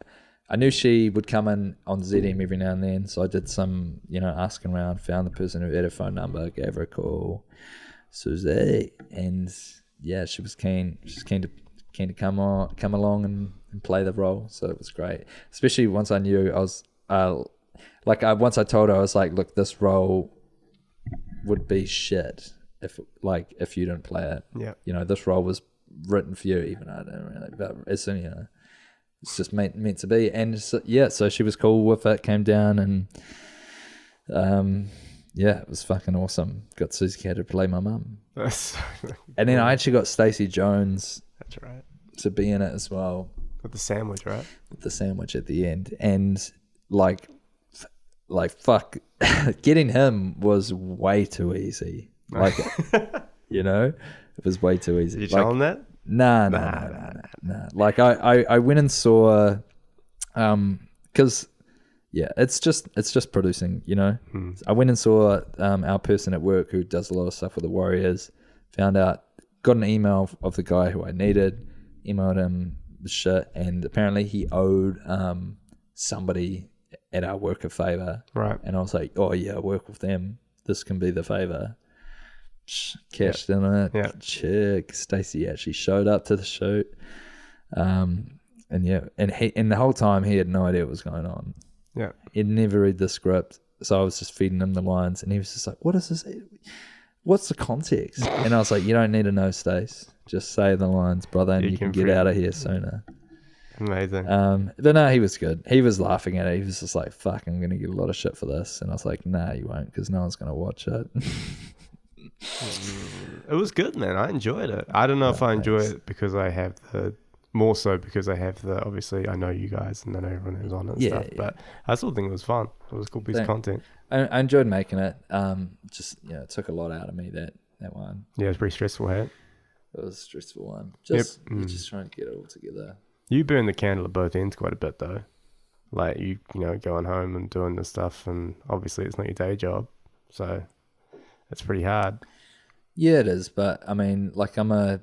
I knew she would come in on ZM every now and then. So I did some, asking around, found the person who had her phone number, gave her a call, Susie. And yeah, she was keen. She's keen to come along and play the role. So it was great. Especially once I knew I was, once I told her, I was like, look, this role would be shit if you didn't play it. Yeah. This role was written for you, even I don't really, but it's it's just meant to be. And so she was cool with it, came down, and it was fucking awesome. Got Susie Cato to play my mum. And then I actually got Stacey Jones. That's right. To be in it as well. With the sandwich, right? With the sandwich at the end. And like fuck, getting him was way too easy. Like, it was way too easy. Did you tell him that? Nah. Like I went and saw, because it's just producing, I went and saw our person at work who does a lot of stuff with the Warriors, found out, got an email of the guy who I needed, emailed him the shit, and apparently he owed somebody at our work a favor. Right. And I was like, oh yeah, I work with them. This can be the favor. Cashed in it. Yeah. Chick. Stacey actually showed up to the shoot. And the whole time he had no idea what was going on. Yeah. He'd never read the script. So I was just feeding him the lines, and he was just like, what is this? What's the context? And I was like, you don't need to know, Stace. Just say the lines, brother, and you can get out of here sooner. Amazing. But no, he was good. He was laughing at it. He was just like, fuck, I'm going to get a lot of shit for this. And I was like, nah, you won't, because no one's going to watch it. It was good, man. I enjoyed it. I don't know if I enjoy it because I have obviously I know you guys and I know everyone who's on it and stuff, but I still think it was fun. It was a cool piece of content. I enjoyed making it. It took a lot out of me, that one. Yeah, it was pretty stressful, hey? It was a stressful one. You're just trying to get it all together. You burn the candle at both ends quite a bit though. Like you going home and doing this stuff, and obviously it's not your day job, so it's pretty hard. Yeah, it is. But I mean, like I'm a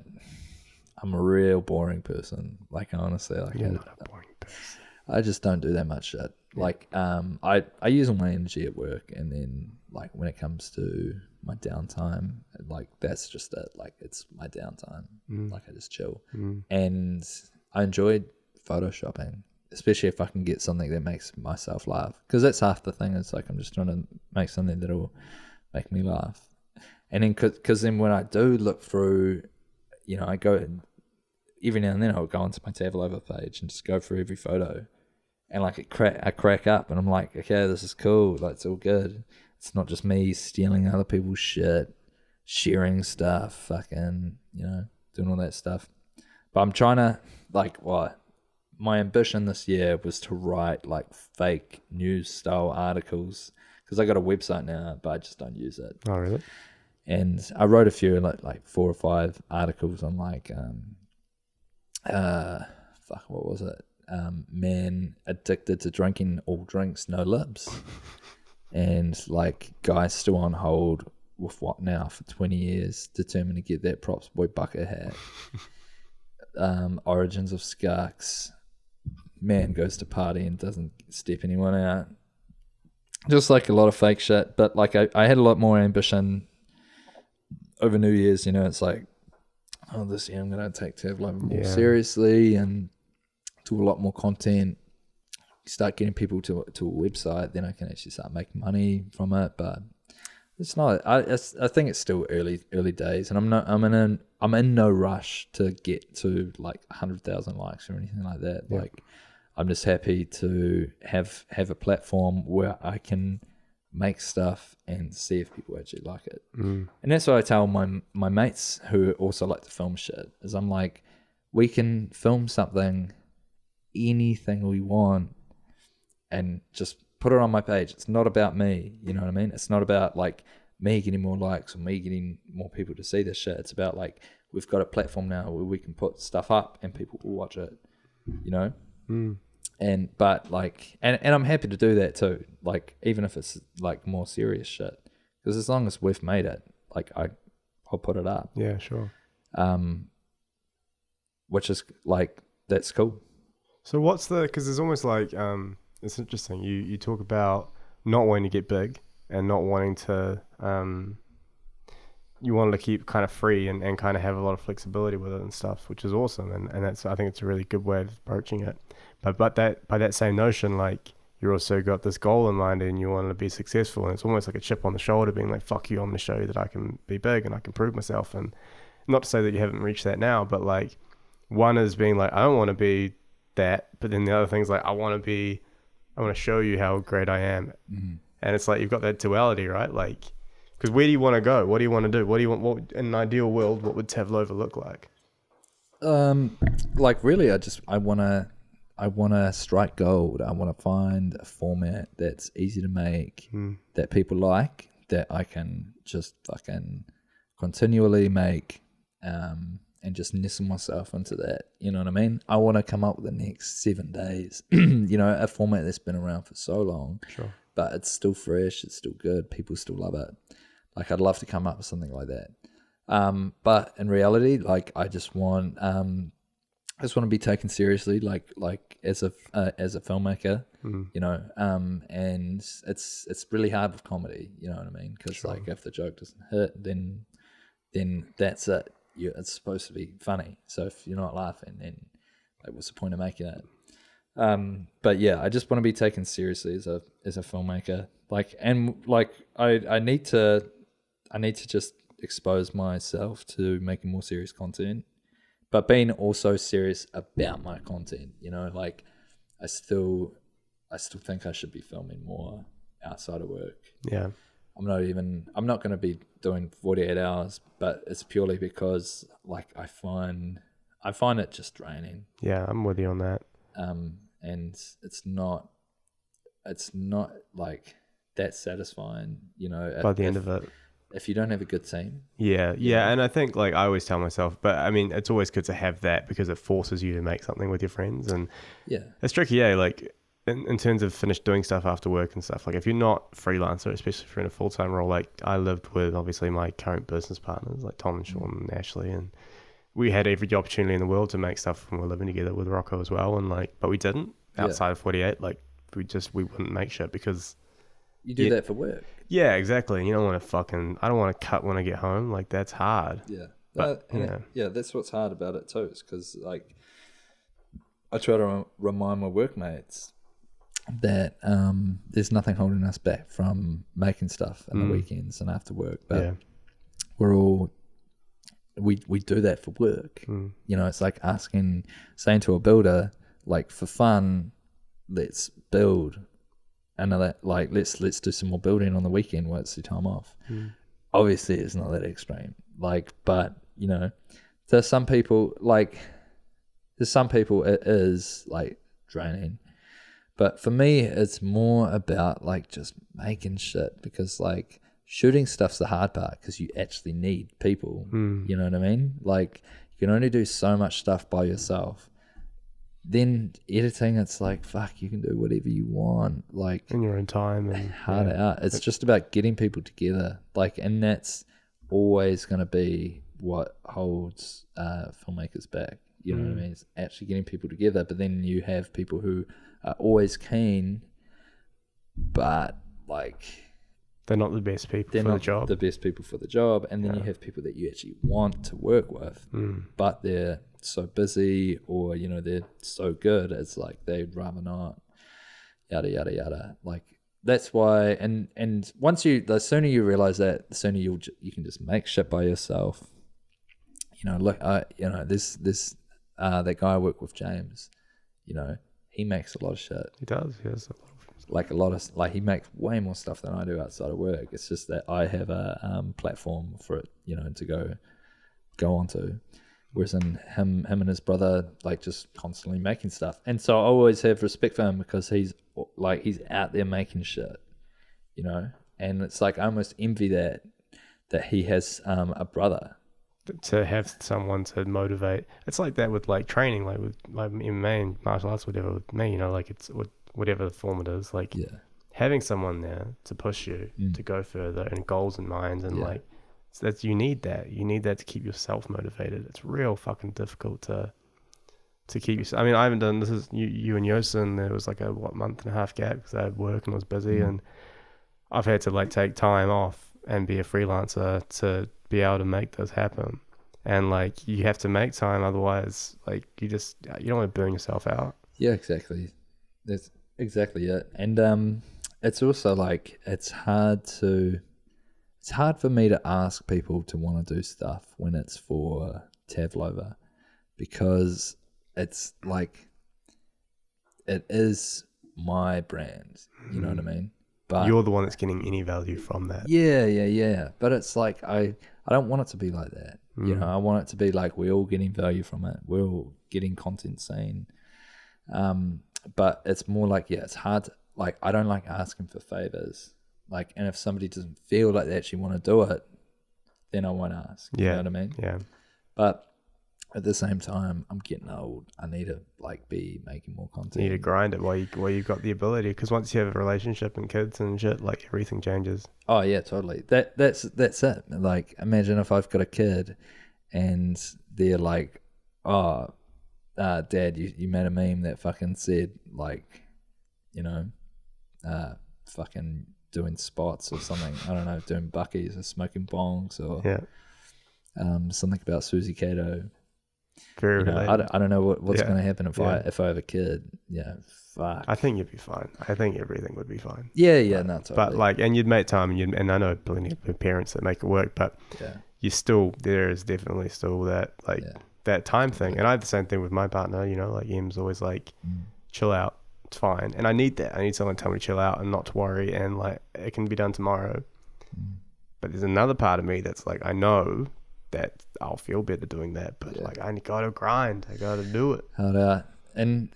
real boring person. Like honestly, like you're not a boring person. I just don't do that much shit. Yeah. Like I use all my energy at work, and then like when it comes to my downtime, like that's just it. Like it's my downtime. Like I just chill, and I enjoyed photoshopping especially if I can get something that makes myself laugh, because that's half the thing. It's like I'm just trying to make something that'll make me laugh. And then because then when I do look through, you know, I go every now and then I'll go onto my Tavlova page and just go through every photo, and like I crack up and I'm like, okay, this is cool, like it's all good. It's not just me stealing other people's shit, sharing stuff, fucking, you know, doing all that stuff. But I'm trying to, like, my ambition this year was to write like fake news style articles, because I got a website now, but I just don't use it. Oh, really? And I wrote a few, like 4 or 5 articles on like, what was it? Man addicted to drinking all drinks, no lips. And like guys still on hold with what now for 20 years, determined to get that Props Boy bucket hat. Origins of Skarks. Man goes to party and doesn't step anyone out. Just like a lot of fake shit. But like I had a lot more ambition over New Year's, you know. It's like, oh, this year I'm going to take Tavlova more seriously and do a lot more content. Start getting people to a website, then I can actually start making money from it. But it's not. I think it's still early days, and I'm in no rush to get to like 100,000 likes or anything like that. Yeah. Like, I'm just happy to have a platform where I can make stuff and see if people actually like it. And that's what I tell my mates who also like to film shit, is I'm like, we can film something, anything we want, and just put it on my page. It's not about me, you know what I mean? It's not about like me getting more likes or me getting more people to see this shit. It's about like, we've got a platform now where we can put stuff up and people will watch it, you know? And but like, and I'm happy to do that too, like even if it's like more serious shit, because as long as we've made it, like I'll put it up. Yeah, sure. Which is like, that's cool. So what's because there's almost like it's interesting, you talk about not wanting to get big and not wanting to you wanted to keep kind of free and kind of have a lot of flexibility with it and stuff, which is awesome, and that's, I think it's a really good way of approaching it. But that, by that same notion, like, you also got this goal in mind and you want to be successful, and it's almost like a chip on the shoulder being like, fuck you, I'm going to show you that I can be big and I can prove myself. And not to say that you haven't reached that now, but like, one is being like, I don't want to be that, but then the other thing's like, I want to show you how great I am. And it's like, you've got that duality, right? Like, because where do you want to go? What do you want to do? What in an ideal world, what would Tavlova look like? Like really, I want to strike gold. I want to find a format that's easy to make, that people like, that I can just fucking continually make, and just nestle myself into that. You know what I mean? I want to come up with the next 7 days, you know, a format that's been around for so long, Sure, but it's still fresh, it's still good, people still love it. Like, I'd love to come up with something like that. But in reality, like, I just want to be taken seriously, like as a filmmaker, you know. And it's really hard with comedy, you know what I mean? Because Sure. like, if the joke doesn't hit, then that's it. It's supposed to be funny. So if you're not laughing, then like, what's the point of making it? But yeah, I just want to be taken seriously as a filmmaker. Like, and like, I need to just expose myself to making more serious content, but being also serious about my content, you know. Like, I still think I should be filming more outside of work. yeah. I'm not going to be doing 48 hours, but it's purely because like I find it just draining. Yeah, I'm with you on that. And it's not like that satisfying, you know, By the end of it. If you don't have a good team. Yeah. And I think, like, I always tell myself, but I mean, it's always good to have that because it forces you to make something with your friends. And yeah, it's tricky, yeah. Like, in terms of finished doing stuff after work and stuff, like, if you're not freelancer, especially if you're in a full-time role, like, I lived with obviously my current business partners, like Tom and Sean and Ashley, and we had every opportunity in the world to make stuff when we were living together with Rocco as well, and like, but we didn't outside of 48. Like, we wouldn't make shit because you do that for work. Yeah, exactly. And you don't want to I don't want to cut when I get home. Like, that's hard. Yeah. But, yeah, that's what's hard about it too, is because like I try to remind my workmates that there's nothing holding us back from making stuff in the weekends and after work. But we're all we do that for work. You know, it's like saying to a builder, like, for fun, let's build another, like, let's do some more building on the weekend while it's the time off. Obviously it's not that extreme, like, but you know, there's some people it is like draining, but for me it's more about like just making shit, because like shooting stuff's the hard part, because you actually need people. You know what I mean? Like, you can only do so much stuff by yourself. Then editing, it's like, fuck, you can do whatever you want, like, in your own time, and hard out. It's just about getting people together, like, and that's always going to be what holds filmmakers back. You know what I mean? It's actually getting people together. But then you have people who are always keen, but like, they're not the best people for the job. The best people for the job. And then you have people that you actually want to work with, but they're so busy, or you know, they're so good, it's like they'd rather not, yada yada yada. Like, that's why, and the sooner you realize that, the sooner you can just make shit by yourself. You know, look, this that guy I work with, James, you know, he makes a lot of shit. He does. He has he makes way more stuff than I do outside of work. It's just that I have a platform for it, you know, to go onto. Whereas in him and his brother, like, just constantly making stuff. And so I always have respect for him, because he's out there making shit, you know? And it's like, I almost envy that he has a brother. To have someone to motivate. It's like that with like training, like with like MMA and martial arts, whatever, with me, you know, like it's whatever the form it is, like having someone there to push you to go further, and goals in mind, and like, so that's, you need that to keep yourself motivated. It's real fucking difficult to keep yourself. I mean, I haven't done this, is you and Yosin, there was like a month and a half gap because I had work and was busy, and I've had to like take time off and be a freelancer to be able to make this happen. And like, you have to make time, otherwise like you don't want to burn yourself out. Yeah, exactly. That's exactly it. And it's also like, it's hard for me to ask people to want to do stuff when it's for Tavlova, because it's like, it is my brand, you know what I mean? But you're the one that's getting any value from that. Yeah. But it's like, I don't want it to be like that. You know, I want it to be like, we're all getting value from it. We're all getting content seen. But it's more like, it's hard. Like, I don't like asking for favors. Like, and if somebody doesn't feel like they actually want to do it, then I won't ask. You know what I mean? Yeah. But at the same time, I'm getting old. I need to like be making more content. You need to grind it while you've got the ability, because once you have a relationship and kids and shit, like, everything changes. Oh yeah, totally. That's it. Like, imagine if I've got a kid and they're like, oh, Dad, you made a meme that fucking said, like, you know, fucking doing spots or something. I don't know, doing buckies or smoking bongs or something about Susie Cato. Very related. I don't know what's going to happen if I have a kid. Yeah, fuck. I think you'd be fine. I think everything would be fine. Yeah, no, totally. But like, and you'd make time, and I know plenty of parents that make it work, but there is definitely still that like that time thing. And I have the same thing with my partner. You know, like, Em's always like, chill out. It's fine. And I need that. I need someone to tell me to chill out and not to worry, and like, it can be done tomorrow. But there's another part of me that's like, I know that I'll feel better doing that, but like, I gotta grind. I gotta do it. Hard out. And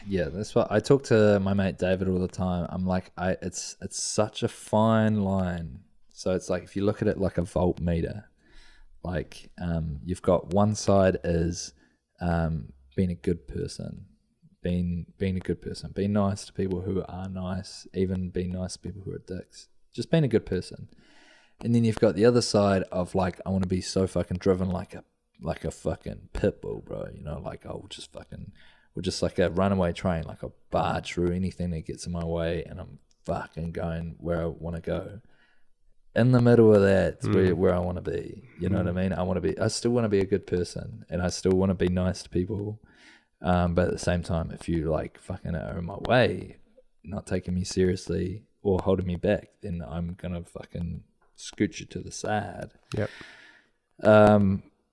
that's what I talk to my mate David all the time. I'm like, it's such a fine line. So it's like, if you look at it like a voltmeter, like, you've got one side is being a good person, being a good person, being nice to people who are nice, even being nice to people who are dicks, just being a good person. And then you've got the other side of like, I want to be so fucking driven like a fucking pit bull, bro. You know, like, we're just like a runaway train, like a barge through anything that gets in my way, and I'm fucking going where I want to go. In the middle of that's where I want to be. You know what I mean? I still want to be a good person, and I still want to be nice to people But at the same time, if you like fucking are in my way, not taking me seriously or holding me back, then I'm gonna fucking scoot you to the side. Yep.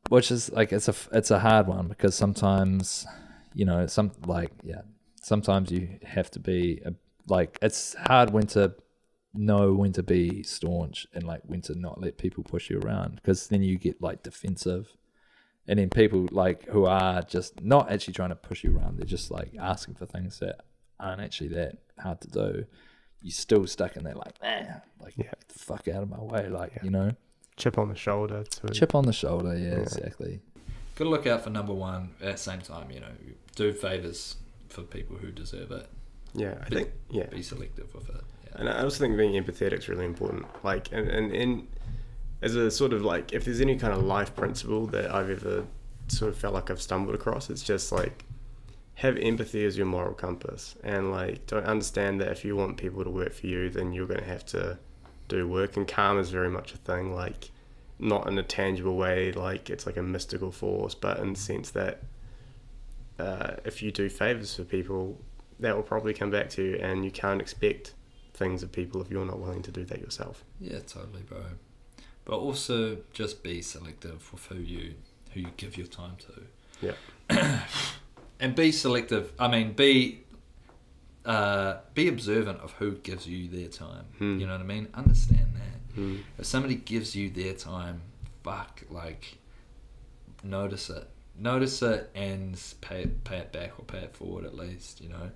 Which is like it's a hard one, because sometimes, you know, sometimes you have to be it's hard when to know when to be staunch and like when to not let people push you around, because then you get like defensive, and then people like who are just not actually trying to push you around, they're just like asking for things that aren't actually that hard to do. You're still stuck in there like, get the fuck out of my way, you know. Chip on the shoulder too. Chip on the shoulder, yeah, exactly. Got to look out for number one. At the same time, you know, do favors for people who deserve it. Yeah, I think Be selective with it. Yeah. And I also think being empathetic is really important. Like, and as a sort of like, if there's any kind of life principle that I've ever sort of felt like I've stumbled across, it's just like, have empathy as your moral compass, and like, don't understand that if you want people to work for you, then you're going to have to do work. And karma is very much a thing, like, not in a tangible way, like it's like a mystical force, but in the sense that if you do favors for people, that will probably come back to you, and you can't expect things of people if you're not willing to do that yourself. Yeah, totally, bro. But also just be selective with who you give your time to. Yeah. And be selective. I mean, be observant of who gives you their time. You know what I mean? Understand that. If somebody gives you their time, notice it and pay it back, or pay it forward at least, you know,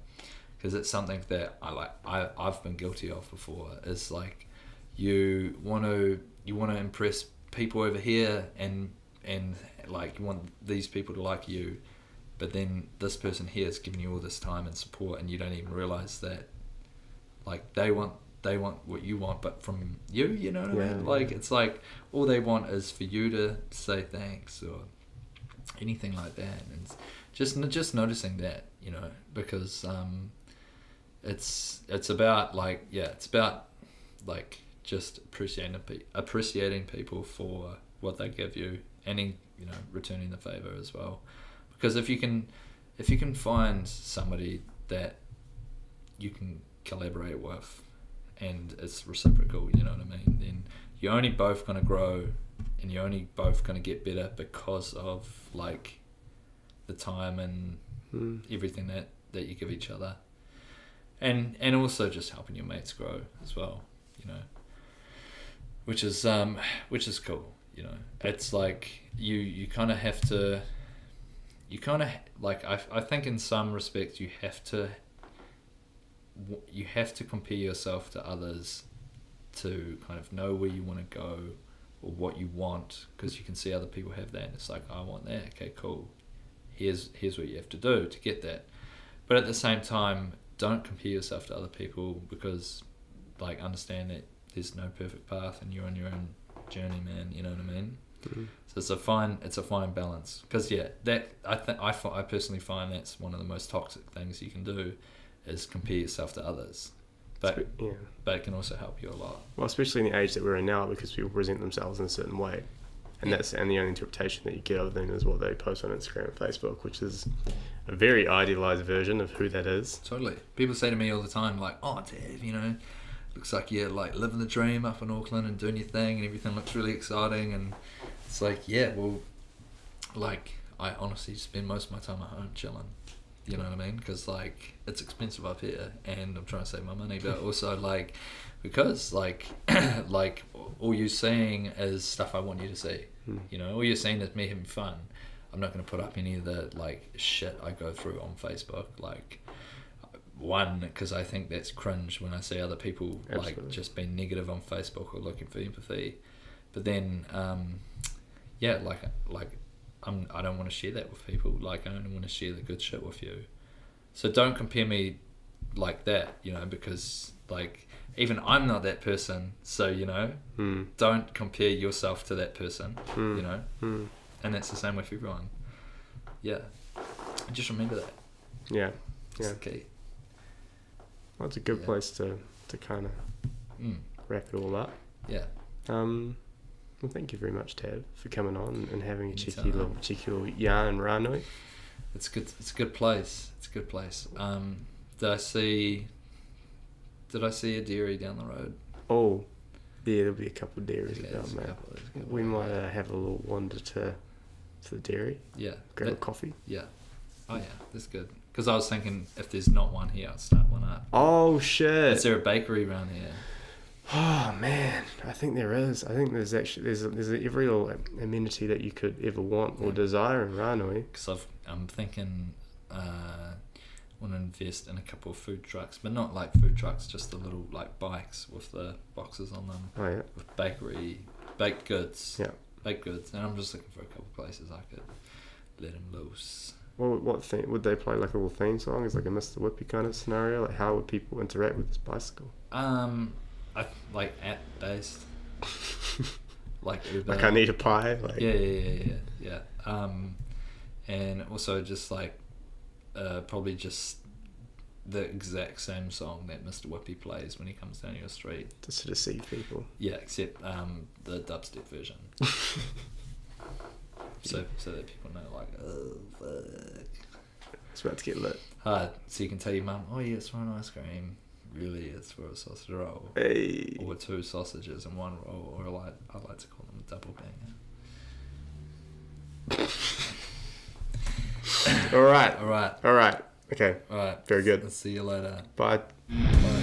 because it's something that I've been guilty of before. Is like you want to impress people over here, and like you want these people to like you, but then this person here is giving you all this time and support, and you don't even realize that like they want what you want, but from you, you know what I mean? Like, it's like all they want is for you to say thanks or anything like that. And just noticing that, you know, because it's about just appreciating people for what they give you, and you know, returning the favor as well. Because if you can find somebody that you can collaborate with, and it's reciprocal, you know what I mean, then you're only both going to grow, and you're only both going to get better because of like the time and everything that you give each other, and also just helping your mates grow as well, you know, which is cool, you know. It's like you kind of have to, I think in some respects you have to compare yourself to others to kind of know where you want to go or what you want, because you can see other people have that, and it's like, I want that, okay, cool, here's what you have to do to get that. But at the same time, don't compare yourself to other people, because like, understand that there's no perfect path and you're on your own journey, man, you know what I mean? So it's a fine balance, because I personally find that's one of the most toxic things you can do, is compare yourself to others, but it can also help you a lot. Well, especially in the age that we're in now, because people present themselves in a certain way, and the only interpretation that you get of them is what they post on Instagram and Facebook, which is a very idealized version of who that is. Totally. People say to me all the time, like, "Oh, Dave, you know, looks like you're like living the dream up in Auckland and doing your thing, and everything looks really exciting." And it's like, yeah, well, like, I honestly spend most of my time at home chilling. You know what I mean? Because like, it's expensive up here, and I'm trying to save my money, but also like, because like like all you're seeing is stuff I want you to see. You know, all you're seeing is me having fun. I'm not going to put up any of the like shit I go through on Facebook. Like, one, because I think that's cringe when I see other people like just being negative on Facebook or looking for empathy. But then I don't want to share that with people. Like, I only want to share the good shit with you. So don't compare me like that, you know, because like, even I'm not that person. So, you know, don't compare yourself to that person, you know, and that's the same with everyone. Yeah. Just remember that. Yeah. That's the key. Well, it's a good place to kind of wrap it all up. Yeah. Well, thank you very much, Tav, for coming on and having a cheeky little yarn and ranui. it's good. It's a good place. It's a good place. Did I see a dairy down the road? Oh, yeah, there'll be a couple of dairies Yeah, about, there's a mate. couple, there's a couple. We might have a little wander to the dairy, Yeah. grab a coffee. Yeah. Oh yeah, that's good. Because I was thinking if there's not one here, I'll start one up. Oh shit! Is there a bakery around here? Oh man, I think there is. I think there's every little amenity that you could ever want or desire in Ranui. Because I'm thinking want to invest in a couple of food trucks, but not like food trucks, just the little like bikes with the boxes on them. Oh yeah. With baked goods. Yeah. Baked goods, and I'm just looking for a couple of places I could let them loose. What thing would they play, like a little theme song? It's like a Mr. Whippy kind of scenario. Like how would people interact with this bicycle? I like app based. Like Uber. Like I need a pie. Like Yeah. And also just like probably just the exact same song that Mr. Whippy plays when he comes down your street. to sort of see people. Yeah, except the dubstep version. So that people know, like, oh fuck. It's about to get lit. So you can tell your mum, oh yeah, it's for an ice cream. Really, it's for a sausage roll. Hey. Or 2 sausages and 1 roll, or like I like to call them a double banger. All right. All right. All right. Okay. All right. Very good. Let's see you later. Bye. Bye.